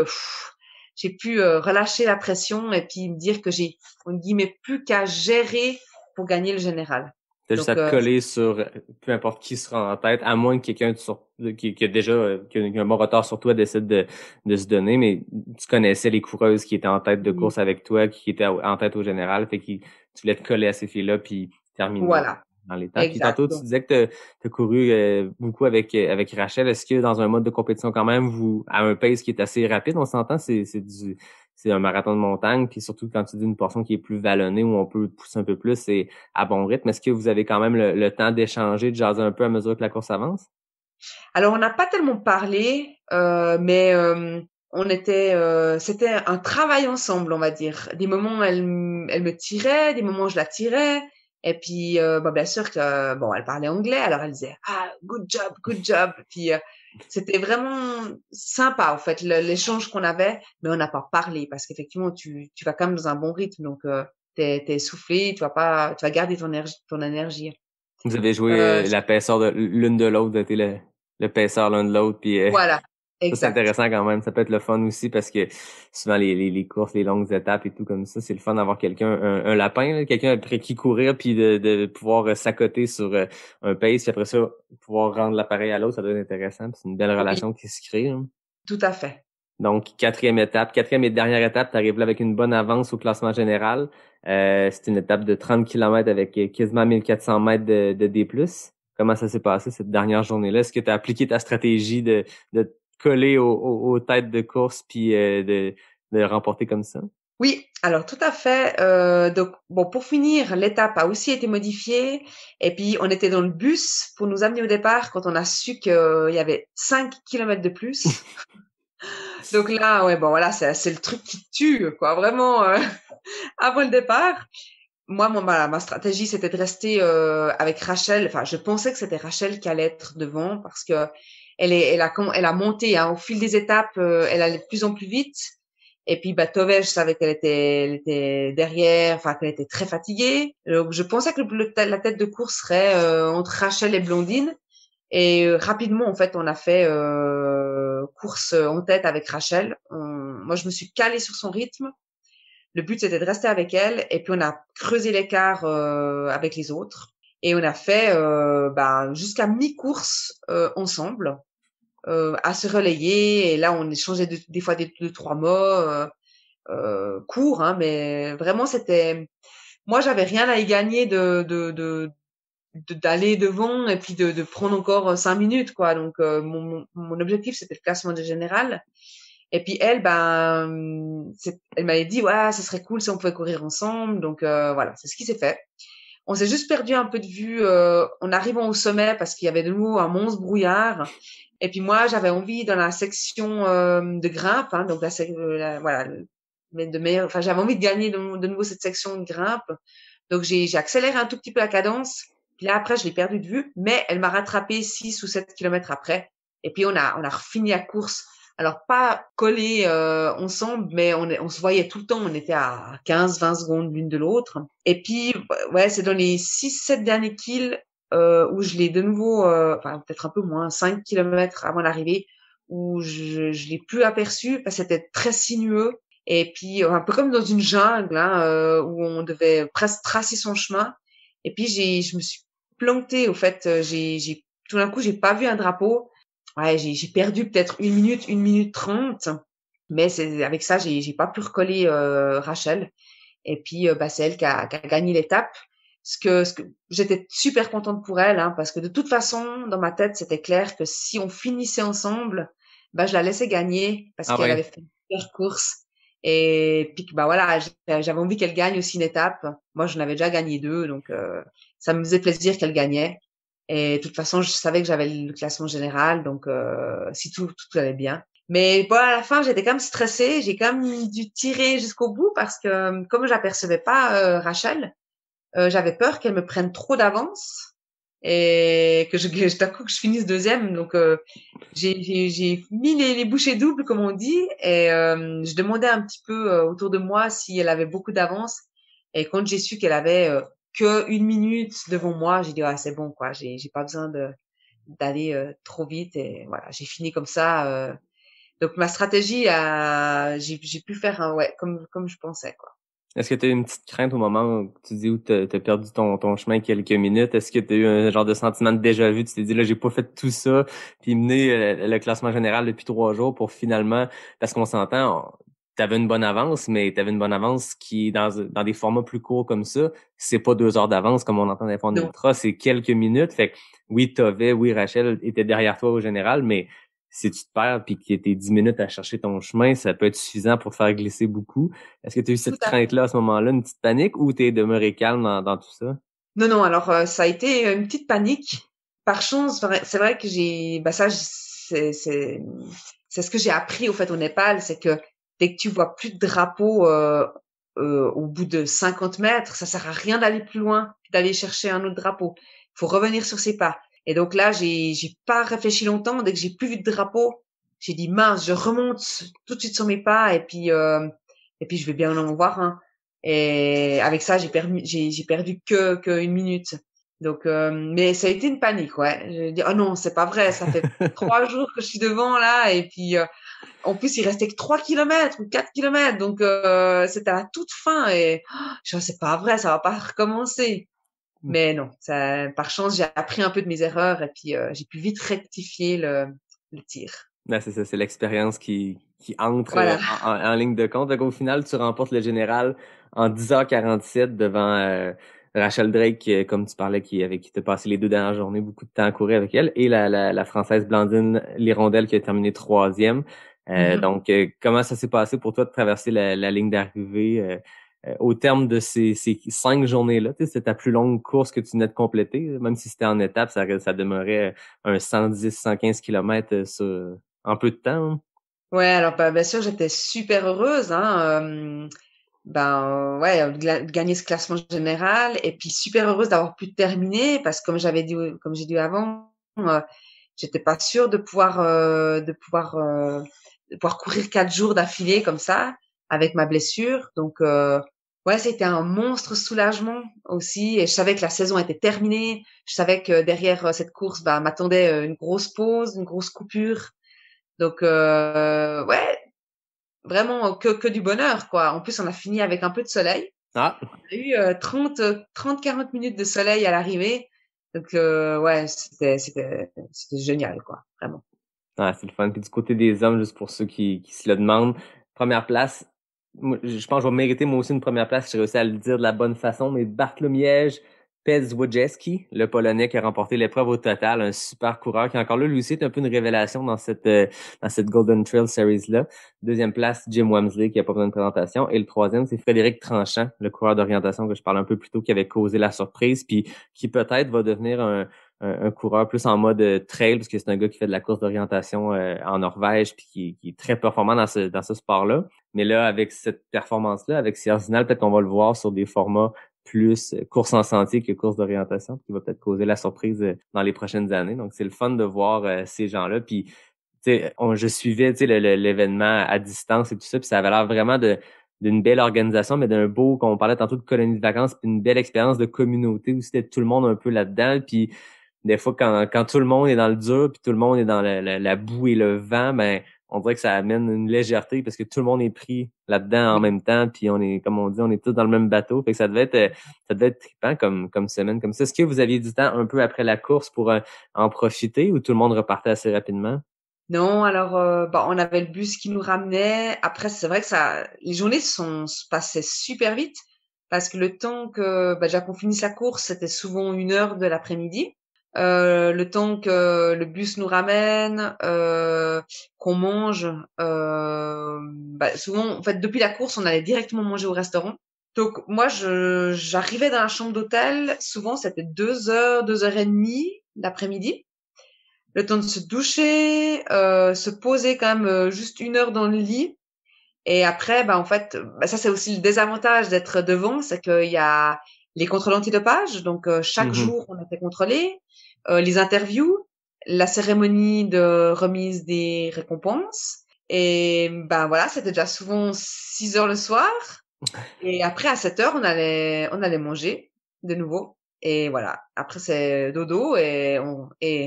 relâcher la pression et puis me dire que j'ai on guillemets plus qu'à gérer pour gagner le général. T'as juste Donc à te coller sur peu importe qui sera en tête, à moins que quelqu'un qui a déjà qui a un bon retard sur toi décide de se donner, mais tu connaissais les coureuses qui étaient en tête de course avec toi, qui étaient en tête au général, fait que tu voulais te coller à ces filles-là puis terminer voilà. dans les temps. Puis Exact. tantôt, tu disais que t'as couru beaucoup avec Rachel. Est-ce que dans un mode de compétition quand même, vous à un pace qui est assez rapide, on s'entend, c'est un marathon de montagne, puis surtout quand tu dis une portion qui est plus vallonnée, où on peut pousser un peu plus, c'est à bon rythme. Est-ce que vous avez quand même le temps d'échanger, de jaser un peu à mesure que la course avance? Alors, on n'a pas tellement parlé, mais c'était un travail ensemble, on va dire. Des moments, elle me tirait, des moments, je la tirais. Et puis, bien sûr que, bon, elle parlait anglais, alors elle disait, ah, good job, good job. Puis, c'était vraiment sympa, en fait, l'échange qu'on avait, mais on n'a pas parlé parce qu'effectivement, tu vas quand même dans un bon rythme, donc, t'es essoufflé, tu vas garder ton énergie. Vous avez joué la paisseur de l'une de l'autre, vous étiez le paisseur l'un de l'autre, puis Voilà. Ça, c'est Exact. intéressant quand même. Ça peut être le fun aussi parce que souvent les courses, les longues étapes et tout comme ça, c'est le fun d'avoir quelqu'un, un lapin, là, quelqu'un après qui courir puis de pouvoir s'accoter sur un pace puis après ça, pouvoir rendre l'appareil à l'autre, ça doit être intéressant. Puis c'est une belle Oui, relation qui se crée, là. tout à fait. Donc, quatrième et dernière étape, tu arrives là avec une bonne avance au classement général. C'est une étape de 30 km avec quasiment 1400 mètres de D+. Comment ça s'est passé cette dernière journée-là? Est-ce que tu as appliqué ta stratégie de te coller aux têtes de course puis de remporter comme ça? Oui, alors tout à fait. Donc bon, pour finir, l'étape a aussi été modifiée et puis on était dans le bus pour nous amener au départ quand on a su qu'il y avait 5 kilomètres de plus. Donc là, ouais, bon voilà, c'est le truc qui tue, quoi, vraiment avant le départ. Moi, ma stratégie, c'était de rester avec Rachel. Enfin, je pensais que c'était Rachel qui allait être devant parce que elle a monté hein, au fil des étapes, elle allait de plus en plus vite. Et puis, bah, Tove, je savais elle était derrière, enfin, qu'elle était très fatiguée. Donc, je pensais que la tête de course serait entre Rachel et Blondine. Et rapidement, en fait, on a fait course en tête avec Rachel. Moi, je me suis calée sur son rythme. Le but, c'était de rester avec elle. Et puis, on a creusé l'écart avec les autres. Et on a fait jusqu'à mi-course ensemble, à se relayer. Et là, on échangeait des fois deux, trois mots courts, hein, mais vraiment, c'était... Moi, j'avais rien à y gagner d'aller devant et puis de prendre encore 5 minutes, quoi. Donc, mon objectif, c'était le classement de général. Et puis elle, elle m'avait dit, ouais, ce serait cool si on pouvait courir ensemble. Donc voilà, c'est ce qui s'est fait. On s'est juste perdu un peu de vue en arrivant au sommet parce qu'il y avait de nouveau un monstre brouillard. Et puis moi, j'avais envie dans la section de grimpe, hein, donc voilà, enfin j'avais envie de gagner de nouveau cette section de grimpe. Donc j'ai accéléré un tout petit peu la cadence. Puis là après, je l'ai perdu de vue, mais elle m'a rattrapé 6 ou 7 kilomètres après. Et puis on a refini la course. Alors pas collés ensemble, mais on se voyait tout le temps. On était à 15-20 secondes l'une de l'autre. Et puis ouais, c'est dans les 6-7 derniers kills où je l'ai de nouveau, enfin peut-être un peu moins, 5 kilomètres avant l'arrivée, où je l'ai plus aperçu parce que c'était très sinueux. Et puis un peu comme dans une jungle hein, où on devait presque tracer son chemin. Et puis je me suis plantée au fait. J'ai tout d'un coup j'ai pas vu un drapeau. Ouais, j'ai perdu peut-être 1 minute 30. Mais c'est avec ça j'ai pas pu recoller Rachel. Et puis c'est elle qui a gagné l'étape. Ce que j'étais super contente pour elle hein, parce que de toute façon dans ma tête c'était clair que si on finissait ensemble, je la laissais gagner parce Ah qu'elle ouais. avait fait une super course. Et puis voilà, j'avais envie qu'elle gagne aussi une étape. Moi, j'en avais déjà gagné 2, donc ça me faisait plaisir qu'elle gagnait. Et de toute façon, je savais que j'avais le classement général, donc si tout allait bien. Mais bon, à la fin, j'étais quand même stressée. J'ai quand même dû tirer jusqu'au bout parce que comme j'apercevais pas Rachel, j'avais peur qu'elle me prenne trop d'avance et d'un coup que je finisse deuxième. Donc j'ai mis les bouchées doubles comme on dit et je demandais un petit peu autour de moi si elle avait beaucoup d'avance. Et quand j'ai su qu'elle avait que 1 minute devant moi, j'ai dit ah c'est bon quoi, j'ai pas besoin d'aller trop vite et voilà, j'ai fini comme ça. Donc ma stratégie j'ai pu faire ouais comme je pensais quoi. Est-ce que tu as eu une petite crainte au moment où tu dis où t'as perdu ton chemin quelques minutes? Est-ce que tu as eu un genre de sentiment de déjà-vu? Tu t'es dit, là, j'ai pas fait tout ça, puis mener le classement général depuis 3 jours pour finalement, parce qu'on s'entend, t'avais une bonne avance, mais t'avais une bonne avance qui, dans des formats plus courts comme ça, c'est pas 2 heures d'avance comme on entend des fois en Non. ultra, c'est quelques minutes. Fait que oui, oui, Rachel était derrière toi au général, mais si tu te perds puis que t'es 10 minutes à chercher ton chemin, ça peut être suffisant pour te faire glisser beaucoup. Est-ce que tu as eu Tout cette à fait. crainte-là à ce moment-là, une petite panique, ou t'es demeuré calme dans tout ça? Non, non, alors ça a été une petite panique. Par chance, c'est vrai que c'est ce que j'ai appris au fait au Népal, c'est que dès que tu vois plus de drapeau au bout de 50 mètres, ça sert à rien d'aller plus loin, d'aller chercher un autre drapeau. Il faut revenir sur ses pas. Et donc là, j'ai pas réfléchi longtemps. Dès que j'ai plus vu de drapeau, j'ai dit mince, je remonte tout de suite sur mes pas et puis je vais bien en voir un. Et avec ça, j'ai perdu que 1 minute. Donc, mais ça a été une panique, ouais. J'ai dit: «Oh non, c'est pas vrai, ça fait 3 jours que je suis devant là et puis, en plus, il restait que 3 kilomètres ou 4 kilomètres donc c'était à la toute fin et je dis: «C'est pas vrai, ça va pas recommencer». Mais non, ça par chance, j'ai appris un peu de mes erreurs et puis, j'ai pu vite rectifier le tir. Ben, c'est ça, c'est l'expérience qui entre Voilà. en ligne de compte. Donc, au final, tu remportes le général en 10h47 devant Rachel Drake, comme tu parlais, avec qui tu as passé les 2 dernières journées, beaucoup de temps à courir avec elle, et la Française Blandine Lirondelle qui a terminé 3e. Mmh. Donc, comment ça s'est passé pour toi de traverser la ligne d'arrivée au terme de ces 5 journées-là? Tu sais, c'était ta plus longue course que tu venais de compléter, même si c'était en étape, ça demeurait un 110-115 kilomètres en peu de temps, hein? Ouais, alors, bah, bien sûr, j'étais super heureuse, hein, ben, ouais, de gagner ce classement général et puis super heureuse d'avoir pu terminer parce que comme j'ai dit avant, j'étais pas sûre de pouvoir courir 4 jours d'affilée comme ça avec ma blessure. Donc, ouais, c'était un monstre soulagement aussi et je savais que la saison était terminée. Je savais que derrière, cette course, bah, m'attendait, une grosse pause, une grosse coupure. Donc, ouais, vraiment que du bonheur, quoi. En plus, on a fini avec un peu de soleil. Ah, On a eu 30-40 minutes de soleil à l'arrivée. Donc, ouais, c'était génial, quoi, vraiment. ouais, c'est le fun. Puis du côté des hommes, juste pour ceux qui se le demandent, première place, moi, je pense que je vais mériter moi aussi une première place si j'ai réussi à le dire de la bonne façon, mais Bartłomiej Wojewski, le Polonais qui a remporté l'épreuve au total, un super coureur qui encore là, lui aussi est un peu une révélation dans cette Golden Trail Series-là. Deuxième place, Jim Wamsley qui a pas besoin de présentation. Et le troisième, c'est Frédéric Tranchant, le coureur d'orientation que je parlais un peu plus tôt, qui avait causé la surprise, puis qui peut-être va devenir un coureur plus en mode trail, parce que c'est un gars qui fait de la course d'orientation en Norvège, puis qui est très performant dans ce sport-là. Mais là, avec cette performance-là, avec Cierzinal, peut-être qu'on va le voir sur des formats plus course en sentier que course d'orientation, qui va peut-être causer la surprise dans les prochaines années. Donc, c'est le fun de voir ces gens-là. Puis, tu sais, je suivais l'événement à distance et tout ça, puis ça avait l'air vraiment d'une belle organisation, mais d'un beau, comme on parlait tantôt de colonie de vacances, puis une belle expérience de communauté où c'était tout le monde un peu là-dedans. Puis, des fois, quand tout le monde est dans le dur, puis tout le monde est dans la boue et le vent, ben on dirait que ça amène une légèreté parce que tout le monde est pris là-dedans en Oui. même temps, puis on est, comme on dit, on est tous dans le même bateau. Fait que ça devait être trippant comme semaine comme ça. Est-ce que vous aviez du temps un peu après la course pour en profiter ou tout le monde repartait assez rapidement? Non, alors, bah, on avait le bus qui nous ramenait. Après, c'est vrai que les journées se passaient super vite parce que le temps que, bah, déjà qu'on finisse la course, c'était souvent 1 heure de l'après-midi. Le temps que le bus nous ramène, qu'on mange, bah, souvent, en fait, depuis la course, on allait directement manger au restaurant. Donc, moi, j'arrivais dans la chambre d'hôtel. Souvent, c'était 2 heures, 2 heures et demie l'après-midi. Le temps de se doucher, se poser quand même juste 1 heure dans le lit. Et après, bah, en fait, bah, ça c'est aussi le désavantage d'être devant, c'est qu'il y a les contrôles antidopage. Donc, chaque Mhm. jour, on était contrôlé, les interviews, la cérémonie de remise des récompenses. Et ben voilà, c'était déjà souvent 6 heures le soir. Et après, à 7 heures, on allait manger de nouveau. Et voilà. Après, c'est dodo et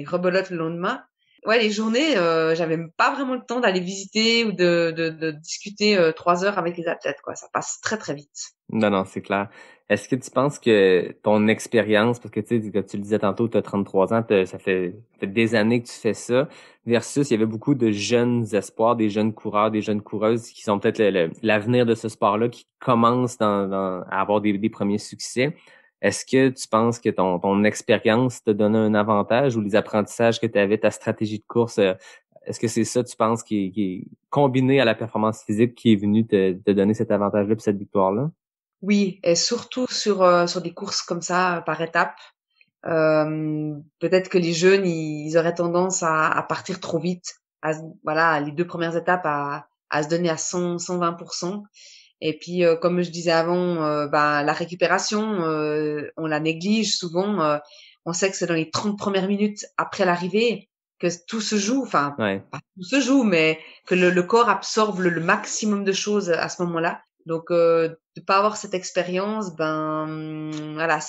rebelote le lendemain. Ouais, les journées, j'avais pas vraiment le temps d'aller visiter ou de discuter 3 heures avec les athlètes, quoi. Ça passe très, très vite. Non, non, c'est clair. Est-ce que tu penses que ton expérience, parce que tu sais, comme tu le disais tantôt, tu as 33 ans, ça fait des années que tu fais ça, versus il y avait beaucoup de jeunes espoirs, des jeunes coureurs, des jeunes coureuses qui sont peut-être l'avenir de ce sport-là, qui commencent à avoir des premiers succès. Est-ce que tu penses que ton expérience te donne un avantage ou les apprentissages que tu avais, ta stratégie de course, est-ce que c'est ça, tu penses, qui est combiné à la performance physique qui est venu te donner cet avantage-là et cette victoire-là? Oui, et surtout sur des courses comme ça, par étapes. Peut-être que les jeunes, ils auraient tendance à partir trop vite, voilà, les 2 premières étapes à se donner à 100-120%. Et puis, comme je disais avant, ben, la récupération, on la néglige souvent. On sait que c'est dans les 30 premières minutes après l'arrivée que tout se joue. Enfin, Ouais. pas tout se joue, mais que le corps absorbe le maximum de choses à ce moment-là. Donc, de pas avoir cette expérience, ben, voilà,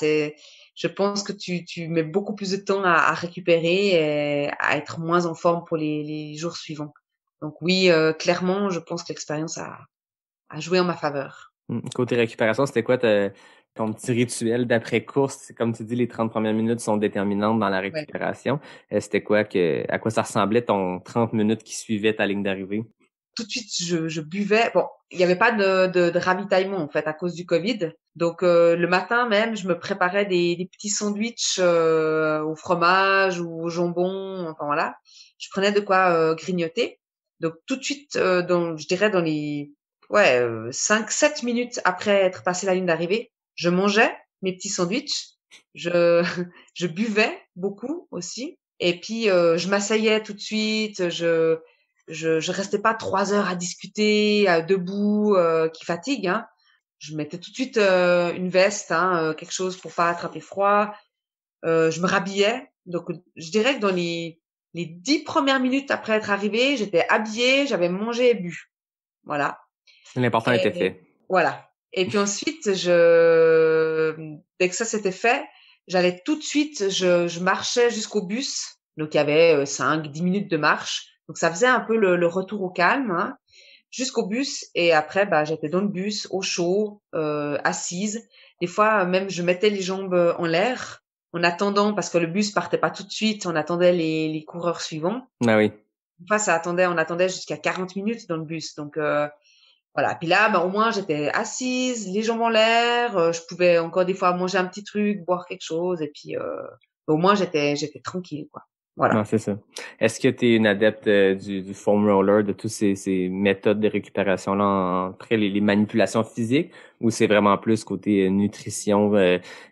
je pense que tu mets beaucoup plus de temps à récupérer et à être moins en forme pour les jours suivants. Donc oui, clairement, je pense que l'expérience a joué en ma faveur. Côté récupération, c'était quoi ton petit rituel d'après-course? Comme tu dis, les 30 premières minutes sont déterminantes dans la Ouais. récupération. C'était quoi à quoi ça ressemblait ton 30 minutes qui suivait ta ligne d'arrivée? Tout de suite, je buvais. Bon, il n'y avait pas de ravitaillement en fait à cause du Covid. Donc le matin même, je me préparais des petits sandwichs au fromage ou au jambon. Enfin voilà, je prenais de quoi grignoter. Donc tout de suite, je dirais dans les 5-7 minutes après être passé la ligne d'arrivée, je mangeais mes petits sandwichs. Je je buvais beaucoup aussi. Et puis je m'asseyais tout de suite. Je restais pas 3 heures à discuter debout, qui fatigue. Hein. Je mettais tout de suite une veste, hein, quelque chose pour pas attraper froid. Je me rhabillais. Donc, je dirais que dans les 10 premières minutes après être arrivée, j'étais habillée, j'avais mangé et bu. Voilà. L'important était Et fait. voilà. Et puis ensuite, dès que ça s'était fait, j'allais tout de suite, je marchais jusqu'au bus. Donc, il y avait 5-10 minutes de marche. Donc, ça faisait un peu le retour au calme, hein, jusqu'au bus. Et après, bah, j'étais dans le bus, au chaud, assise. Des fois, même, je mettais les jambes en l'air en attendant, parce que le bus partait pas tout de suite. On attendait les coureurs suivants. Ah oui. Des fois, on attendait jusqu'à 40 minutes dans le bus. Donc, voilà. Puis là, bah, au moins, j'étais assise, les jambes en l'air. Je pouvais encore des fois manger un petit truc, boire quelque chose. Et puis, au moins, j'étais tranquille, quoi. Non, Voilà. c'est ça. Est-ce que tu es une adepte du foam roller, de toutes ces méthodes de récupération-là, après les manipulations physiques, ou c'est vraiment plus côté nutrition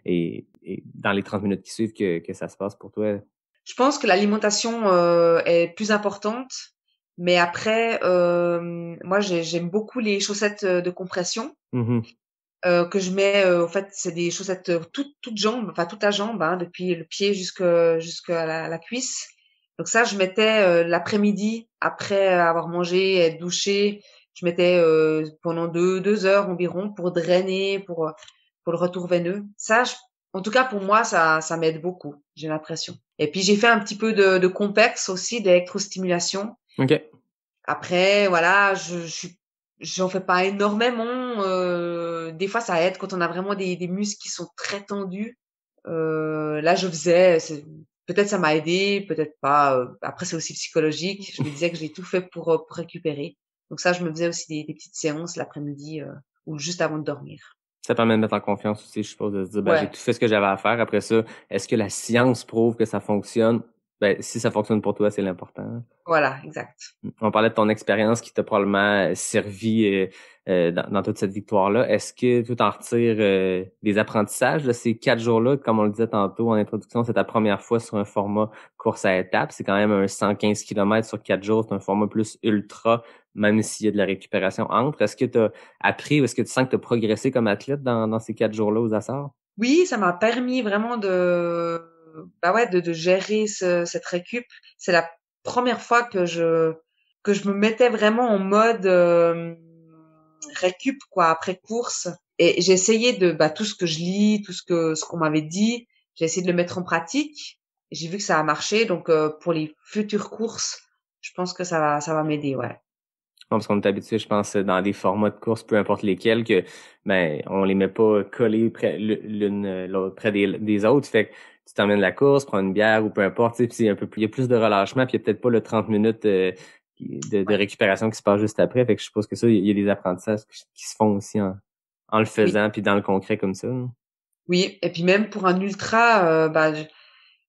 et dans les 30 minutes qui suivent que ça se passe pour toi? Je pense que l'alimentation est plus importante. Mais après, moi, j'aime beaucoup les chaussettes de compression Mhm. que je mets. En fait, c'est des chaussettes toutes jambes, enfin toute la jambe, hein, depuis le pied jusqu'à la cuisse. Donc ça, je mettais l'après-midi après avoir mangé, être douché. Je mettais pendant 2 heures environ pour drainer, pour le retour veineux. Ça, en tout cas pour moi, ça m'aide beaucoup. J'ai l'impression. Et puis j'ai fait un petit peu de complexe aussi, d'électrostimulation. OK. Après, voilà, j'en fais pas énormément. Des fois, ça aide quand on a vraiment des muscles qui sont très tendus. Là, peut-être ça m'a aidé, peut-être pas. Après, c'est aussi psychologique. Je me disais que j'ai tout fait pour récupérer. Donc ça, je me faisais aussi des petites séances l'après-midi ou juste avant de dormir. Ça permet de mettre en confiance aussi, je suppose, de se dire, ben, j'ai Ouais, tout fait ce que j'avais à faire. Après ça, est-ce que la science prouve que ça fonctionne? Ben, si ça fonctionne pour toi, c'est l'important. voilà, exact. On parlait de ton expérience qui t'a probablement servi dans toute cette victoire-là. Est-ce que tu en retires des apprentissages de ces 4 jours-là? Comme on le disait tantôt en introduction, c'est ta première fois sur un format course à étapes. C'est quand même un 115 km sur 4 jours. C'est un format plus ultra, même s'il y a de la récupération entre. Est-ce que tu as appris ou est-ce que tu sens que tu as progressé comme athlète dans ces 4 jours-là aux Açores? Oui, ça m'a permis vraiment de gérer cette récup. C'est la première fois que je me mettais vraiment en mode récup quoi après course. Et j'ai essayé tout ce que je lis, ce qu'on m'avait dit, j'ai essayé de le mettre en pratique. Et j'ai vu que ça a marché. Donc pour les futures courses, je pense que ça va m'aider, ouais. Non, parce qu'on est habitué, je pense, dans des formats de course, peu importe lesquels, que ben on les met pas collés l'une l'autre près des autres. Fait que tu t'emmènes la course, prends une bière ou peu importe, tu sais, puis c'est un peu plus, il y a plus de relâchement, puis il y a peut-être pas le 30 minutes de récupération qui se passe juste après. Fait que je suppose que ça, il y a des apprentissages qui se font aussi en le Oui, faisant, puis dans le concret comme ça. oui. Et puis même pour un ultra,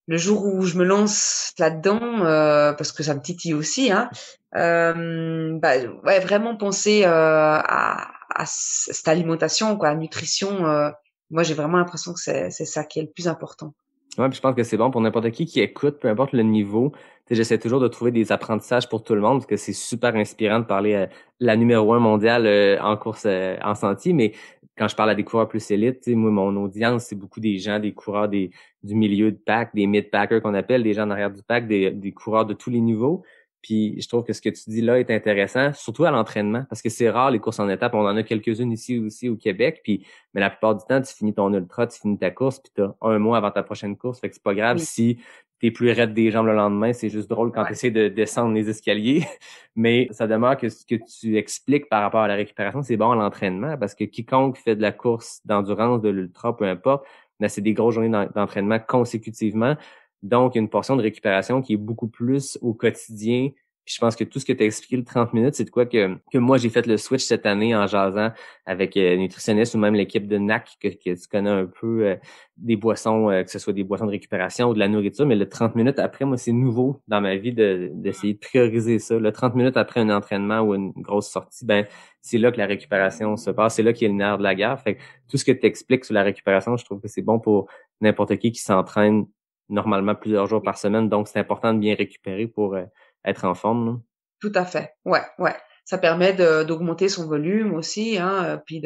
le jour où je me lance là-dedans, parce que ça me titille aussi, hein, ouais, vraiment penser à cette alimentation, quoi, à la nutrition. Moi, j'ai vraiment l'impression que c'est ça qui est le plus important. Ouais, puis je pense que c'est bon pour n'importe qui écoute, peu importe le niveau. Tu sais, j'essaie toujours de trouver des apprentissages pour tout le monde parce que c'est super inspirant de parler à la numéro 1 mondiale en course en sentier. Mais quand je parle à des coureurs plus élites, tu sais, moi, mon audience, c'est beaucoup des gens, des coureurs du milieu de pack, des mid-packers qu'on appelle, des gens en arrière du pack, des coureurs de tous les niveaux. Puis je trouve que ce que tu dis là est intéressant, surtout à l'entraînement, parce que c'est rare les courses en étapes. On en a quelques-unes ici aussi au Québec, puis mais la plupart du temps, tu finis ton ultra, tu finis ta course, puis t'as un mois avant ta prochaine course. Fait que c'est pas grave Oui. si t'es plus raide des jambes le lendemain. C'est juste drôle quand Ouais. tu essaies de descendre les escaliers. Mais ça demeure que ce que tu expliques par rapport à la récupération, c'est bon à l'entraînement, parce que quiconque fait de la course d'endurance, de l'ultra, peu importe, ben c'est des grosses journées d'entraînement consécutivement. Donc, il y a une portion de récupération qui est beaucoup plus au quotidien. Puis je pense que tout ce que tu as expliqué, le 30 minutes, c'est de quoi que moi, j'ai fait le switch cette année en jasant avec nutritionniste ou même l'équipe de NAC que tu connais un peu, des boissons, que ce soit des boissons de récupération ou de la nourriture. Mais le 30 minutes après, moi, c'est nouveau dans ma vie d'essayer de prioriser ça. Le 30 minutes après un entraînement ou une grosse sortie, ben c'est là que la récupération se passe. C'est là qu'il y a le nerf de la guerre. Fait que tout ce que tu expliques sur la récupération, je trouve que c'est bon pour n'importe qui s'entraîne normalement plusieurs jours par semaine. Donc, c'est important de bien récupérer pour être en forme, là. Tout à fait. Ouais, ouais. Ça permet d'augmenter son volume aussi, hein, puis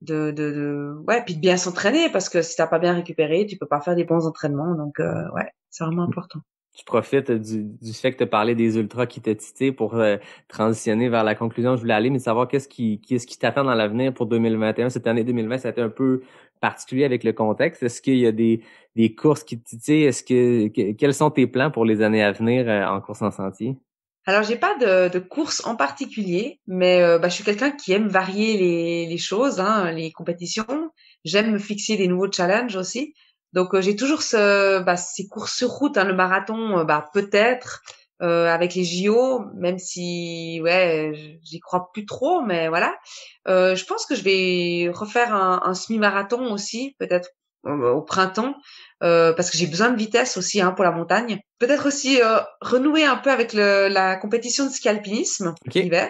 puis de bien s'entraîner parce que si t'as pas bien récupéré, tu peux pas faire des bons entraînements. Donc, ouais, c'est vraiment important. Je profite du fait que tu as parlé des ultras qui t'ont titillé pour transitionner vers la conclusion. Je voulais aller, mais savoir qu'est-ce qui t'attend dans l'avenir pour 2021. Cette année 2020, ça a été un peu particulier avec le contexte. Est-ce qu'il y a des courses qui te titillent? Quels sont tes plans pour les années à venir en course en sentier? Alors, j'ai pas de course en particulier, mais je suis quelqu'un qui aime varier les choses, hein, les compétitions. J'aime me fixer des nouveaux challenges aussi. Donc, j'ai toujours ces courses sur route, hein, le marathon, peut-être avec les JO, même si j'y crois plus trop, mais voilà. Je pense que je vais refaire un semi-marathon aussi, peut-être au printemps. Parce que j'ai besoin de vitesse aussi, hein, pour la montagne. Peut-être aussi renouer un peu avec la compétition de ski alpinisme OK. l'hiver,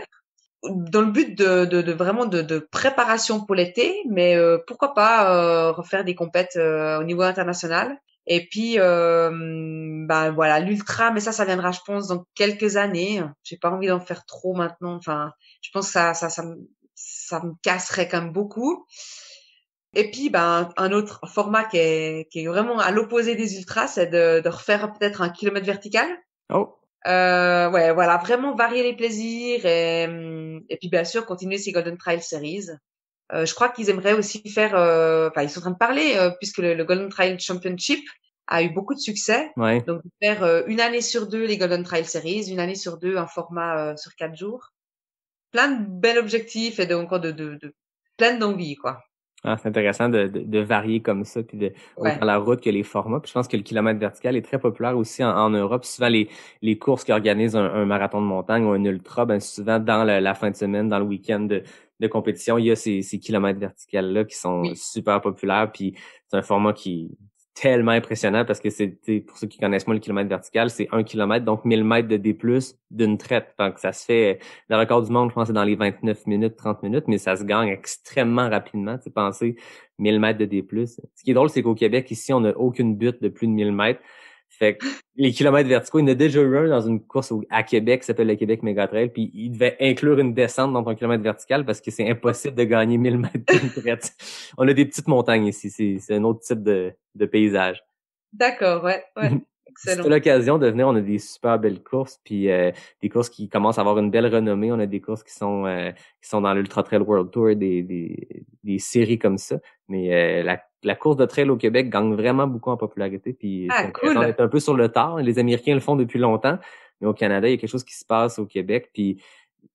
dans le but de vraiment de préparation pour l'été, mais pourquoi pas refaire des compètes au niveau international. Et puis voilà, l'ultra, mais ça viendra, je pense, dans quelques années. J'ai pas envie d'en faire trop maintenant. Enfin, je pense que ça me casserait quand même beaucoup. Et puis, un autre format qui est vraiment à l'opposé des ultras, c'est de refaire peut-être un kilomètre vertical. Oh. Ouais, voilà, vraiment varier les plaisirs et puis bien sûr continuer ces Golden Trail Series. Je crois qu'ils aimeraient aussi faire, ils sont en train de parler puisque le Golden Trail Championship a eu beaucoup de succès. Ouais. Donc de faire une année sur deux les Golden Trail Series, une année sur deux un format sur 4 jours. Plein de bels objectifs et donc de plein d'envie, quoi. Ah, c'est intéressant de varier comme ça, puis Ouais. autant la route que les formats. Puis je pense que le kilomètre vertical est très populaire aussi en Europe. Souvent, les courses qui organisent un marathon de montagne ou un ultra, ben souvent dans la fin de semaine, dans le week-end de compétition, il y a ces kilomètres verticales-là qui sont super populaires. Puis c'est un format qui est tellement impressionnant parce que pour ceux qui connaissent moins le kilomètre vertical, c'est 1 kilomètre, donc 1000 mètres de D+, d'une traite. Donc ça se fait, le record du monde, je pense, c'est dans les 29 minutes, 30 minutes, mais ça se gagne extrêmement rapidement. Tu sais, pensez 1000 mètres de D+. Ce qui est drôle, c'est qu'au Québec, ici, on n'a aucune butte de plus de 1000 mètres. Fait que les kilomètres verticaux, il y en a déjà eu un dans une course à Québec qui s'appelle le Québec Méga Trail, puis il devait inclure une descente dans ton kilomètre vertical parce que c'est impossible de gagner 1000 mètres d'une traite. On a des petites montagnes ici, c'est un autre type de paysage. D'accord, ouais. Si Excellent. t'as l'occasion de venir, on a des super belles courses, puis des courses qui commencent à avoir une belle renommée. On a des courses qui sont dans l'Ultra Trail World Tour, des séries comme ça. Mais la course de trail au Québec gagne vraiment beaucoup en popularité. Puis c'est intéressant Cool. d'être un peu sur le tard. Les Américains le font depuis longtemps, mais au Canada, il y a quelque chose qui se passe au Québec. Puis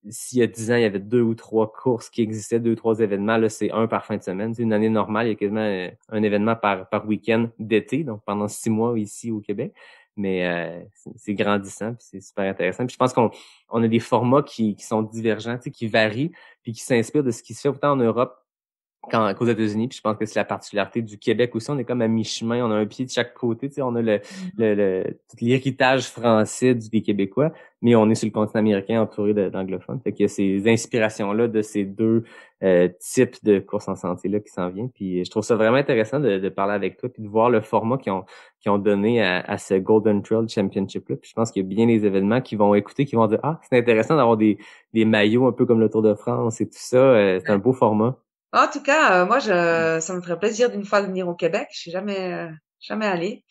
s'il y a 10 ans, il y avait 2 ou 3 courses qui existaient, 2 ou 3 événements, là, c'est un par fin de semaine. C'est une année normale, il y a quasiment un événement par week-end d'été, donc pendant 6 mois ici au Québec. Mais c'est grandissant, puis c'est super intéressant. Puis je pense qu'on a des formats qui sont divergents, tu sais, qui varient, puis qui s'inspirent de ce qui se fait autant en Europe qu'aux États-Unis. Puis je pense que c'est la particularité du Québec aussi. On est comme à mi-chemin, on a un pied de chaque côté. Tu sais, on a tout l'héritage français des Québécois, mais on est sur le continent américain entouré d'anglophones. Fait qu'il y a ces inspirations-là de ces deux types de courses en sentier-là qui s'en viennent. Puis je trouve ça vraiment intéressant de parler avec toi puis de voir le format qu'ils ont donné à ce Golden Trail Championship-là. Puis je pense qu'il y a bien des événements qui vont écouter, qui vont dire « Ah, c'est intéressant d'avoir des maillots un peu comme le Tour de France et tout ça. C'est un beau format. » En tout cas, moi, ça me ferait plaisir d'une fois de venir au Québec. Je suis jamais allée.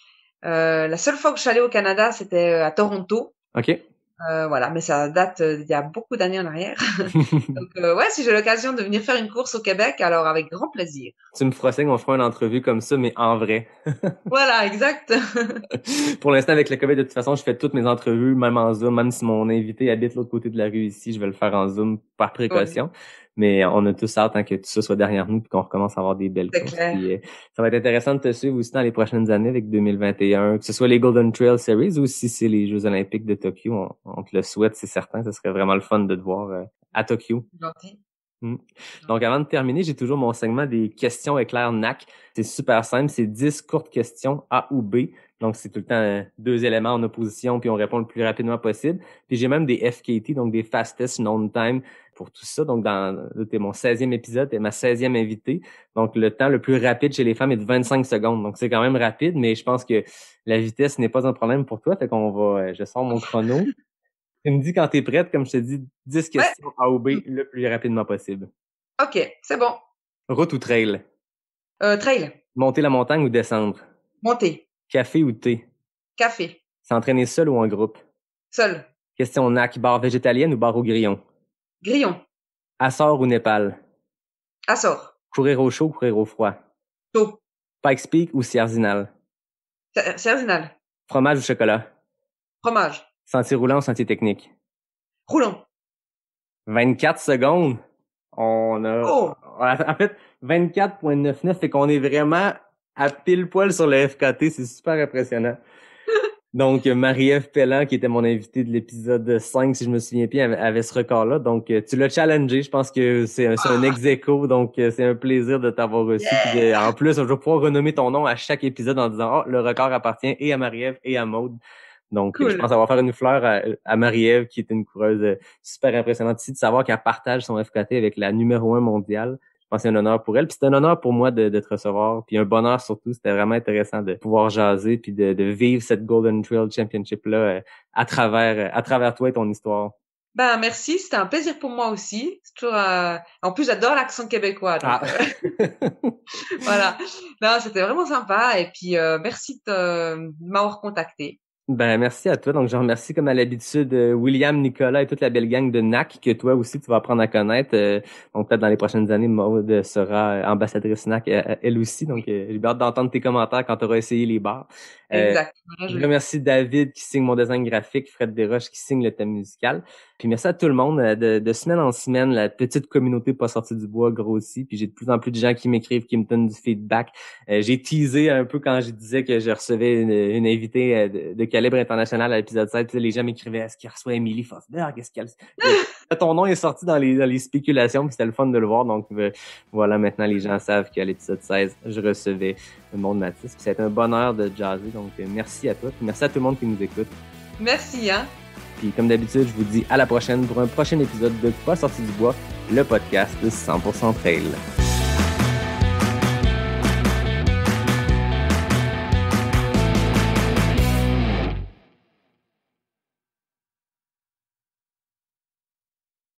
La seule fois que je suis allée au Canada, c'était à Toronto. OK. Voilà, mais ça date d'il y a beaucoup d'années en arrière. Donc, ouais, si j'ai l'occasion de venir faire une course au Québec, alors avec grand plaisir. Tu me feras signe, on fera une entrevue comme ça, mais en vrai. Voilà, exact. Pour l'instant, avec le COVID, de toute façon, je fais toutes mes entrevues, même en Zoom, même si mon invité habite l'autre côté de la rue ici, je vais le faire en Zoom par précaution. Ouais. Mais on a tous hâte que tout ça soit derrière nous puis qu'on recommence à avoir des belles C'est courses. clair. Puis, ça va être intéressant de te suivre aussi dans les prochaines années avec 2021, que ce soit les Golden Trail Series ou si c'est les Jeux Olympiques de Tokyo. On te le souhaite, c'est certain. Ce serait vraiment le fun de te voir à Tokyo. Gentil. Donc, avant de terminer, j'ai toujours mon segment des questions éclairs NAC. C'est super simple. C'est 10 courtes questions A ou B. Donc, c'est tout le temps 2 éléments en opposition, puis on répond le plus rapidement possible. Puis j'ai même des FKT, donc des Fastest Known Time pour tout ça. Donc, t'es mon 16e épisode, t'es ma 16e invitée. Donc, le temps le plus rapide chez les femmes est de 25 secondes. Donc, c'est quand même rapide, mais je pense que la vitesse n'est pas un problème pour toi. Fait qu'on va, je sors mon chrono. Tu me dis quand t'es prête, comme je te dis, 10 questions A ou B le plus rapidement possible. OK, c'est bon. Route ou trail? Trail. Monter la montagne ou descendre? Monter. Café ou thé? Café. S'entraîner seul ou en groupe? Seul. Question NAC, bar végétalienne ou bar au grillon? Grillon. Açores ou Népal? Açores. Courir au chaud ou courir au froid? Chaud. Pikes Peak ou Sierzinal? Sierzinal. Fromage ou chocolat? Fromage. Sentier roulant ou sentier technique? Roulant. 24 secondes. On a, Oh! en fait, 24.99, fait qu'on est vraiment à pile poil sur le FKT. C'est super impressionnant. Donc, Marie-Ève Pellan, qui était mon invitée de l'épisode 5, si je me souviens bien, avait ce record-là. Donc, tu l'as challengé. Je pense que c'est un ex-aequo. Donc, c'est un plaisir de t'avoir reçu. Puis en plus, je vais pouvoir renommer ton nom à chaque épisode en disant, le record appartient et à Marie-Ève et à Maude. Donc, cool. Je pense avoir faire une fleur à Marie-Ève, qui est une coureuse super impressionnante ici, de savoir qu'elle partage son FKT avec la numéro 1 mondiale. Je pense que c'est un honneur pour elle. Puis c'est un honneur pour moi de te recevoir. Puis un bonheur surtout. C'était vraiment intéressant de pouvoir jaser puis de vivre cette Golden Trail Championship-là à travers toi et ton histoire. Ben, merci. C'était un plaisir pour moi aussi. C'est toujours, en plus, j'adore l'accent québécois. Donc, voilà. Non, c'était vraiment sympa. Et puis, merci de m'avoir contacté. Ben, merci à toi. Donc, je remercie, comme à l'habitude, William, Nicolas et toute la belle gang de NAC que toi aussi, tu vas apprendre à connaître. Donc, peut-être dans les prochaines années, Maude sera ambassadrice NAC elle aussi. Donc, j'ai hâte d'entendre tes commentaires quand tu auras essayé les bars. Exact. Je remercie David qui signe mon design graphique, Fred Desroches qui signe le thème musical. Puis merci à tout le monde. De semaine en semaine, la petite communauté pas sortie du bois grossit. Puis j'ai de plus en plus de gens qui m'écrivent, qui me donnent du feedback. J'ai teasé un peu quand je disais que je recevais une invitée de calibre international à l'épisode 7. Puis les gens m'écrivaient, est-ce qu'il reçoit Émilie Fosberg? Est-ce qu'elle... Ton nom est sorti dans les spéculations, puis c'était le fun de le voir. Donc voilà, maintenant les gens savent qu'à l'épisode 16, je recevais Maude Mathis. Puis c'était un bonheur de jazzer. Donc merci à toi. Puis merci à tout le monde qui nous écoute. Merci, hein. Puis comme d'habitude, je vous dis à la prochaine pour un prochain épisode de Pas sorti du bois, le podcast de 100% Trail.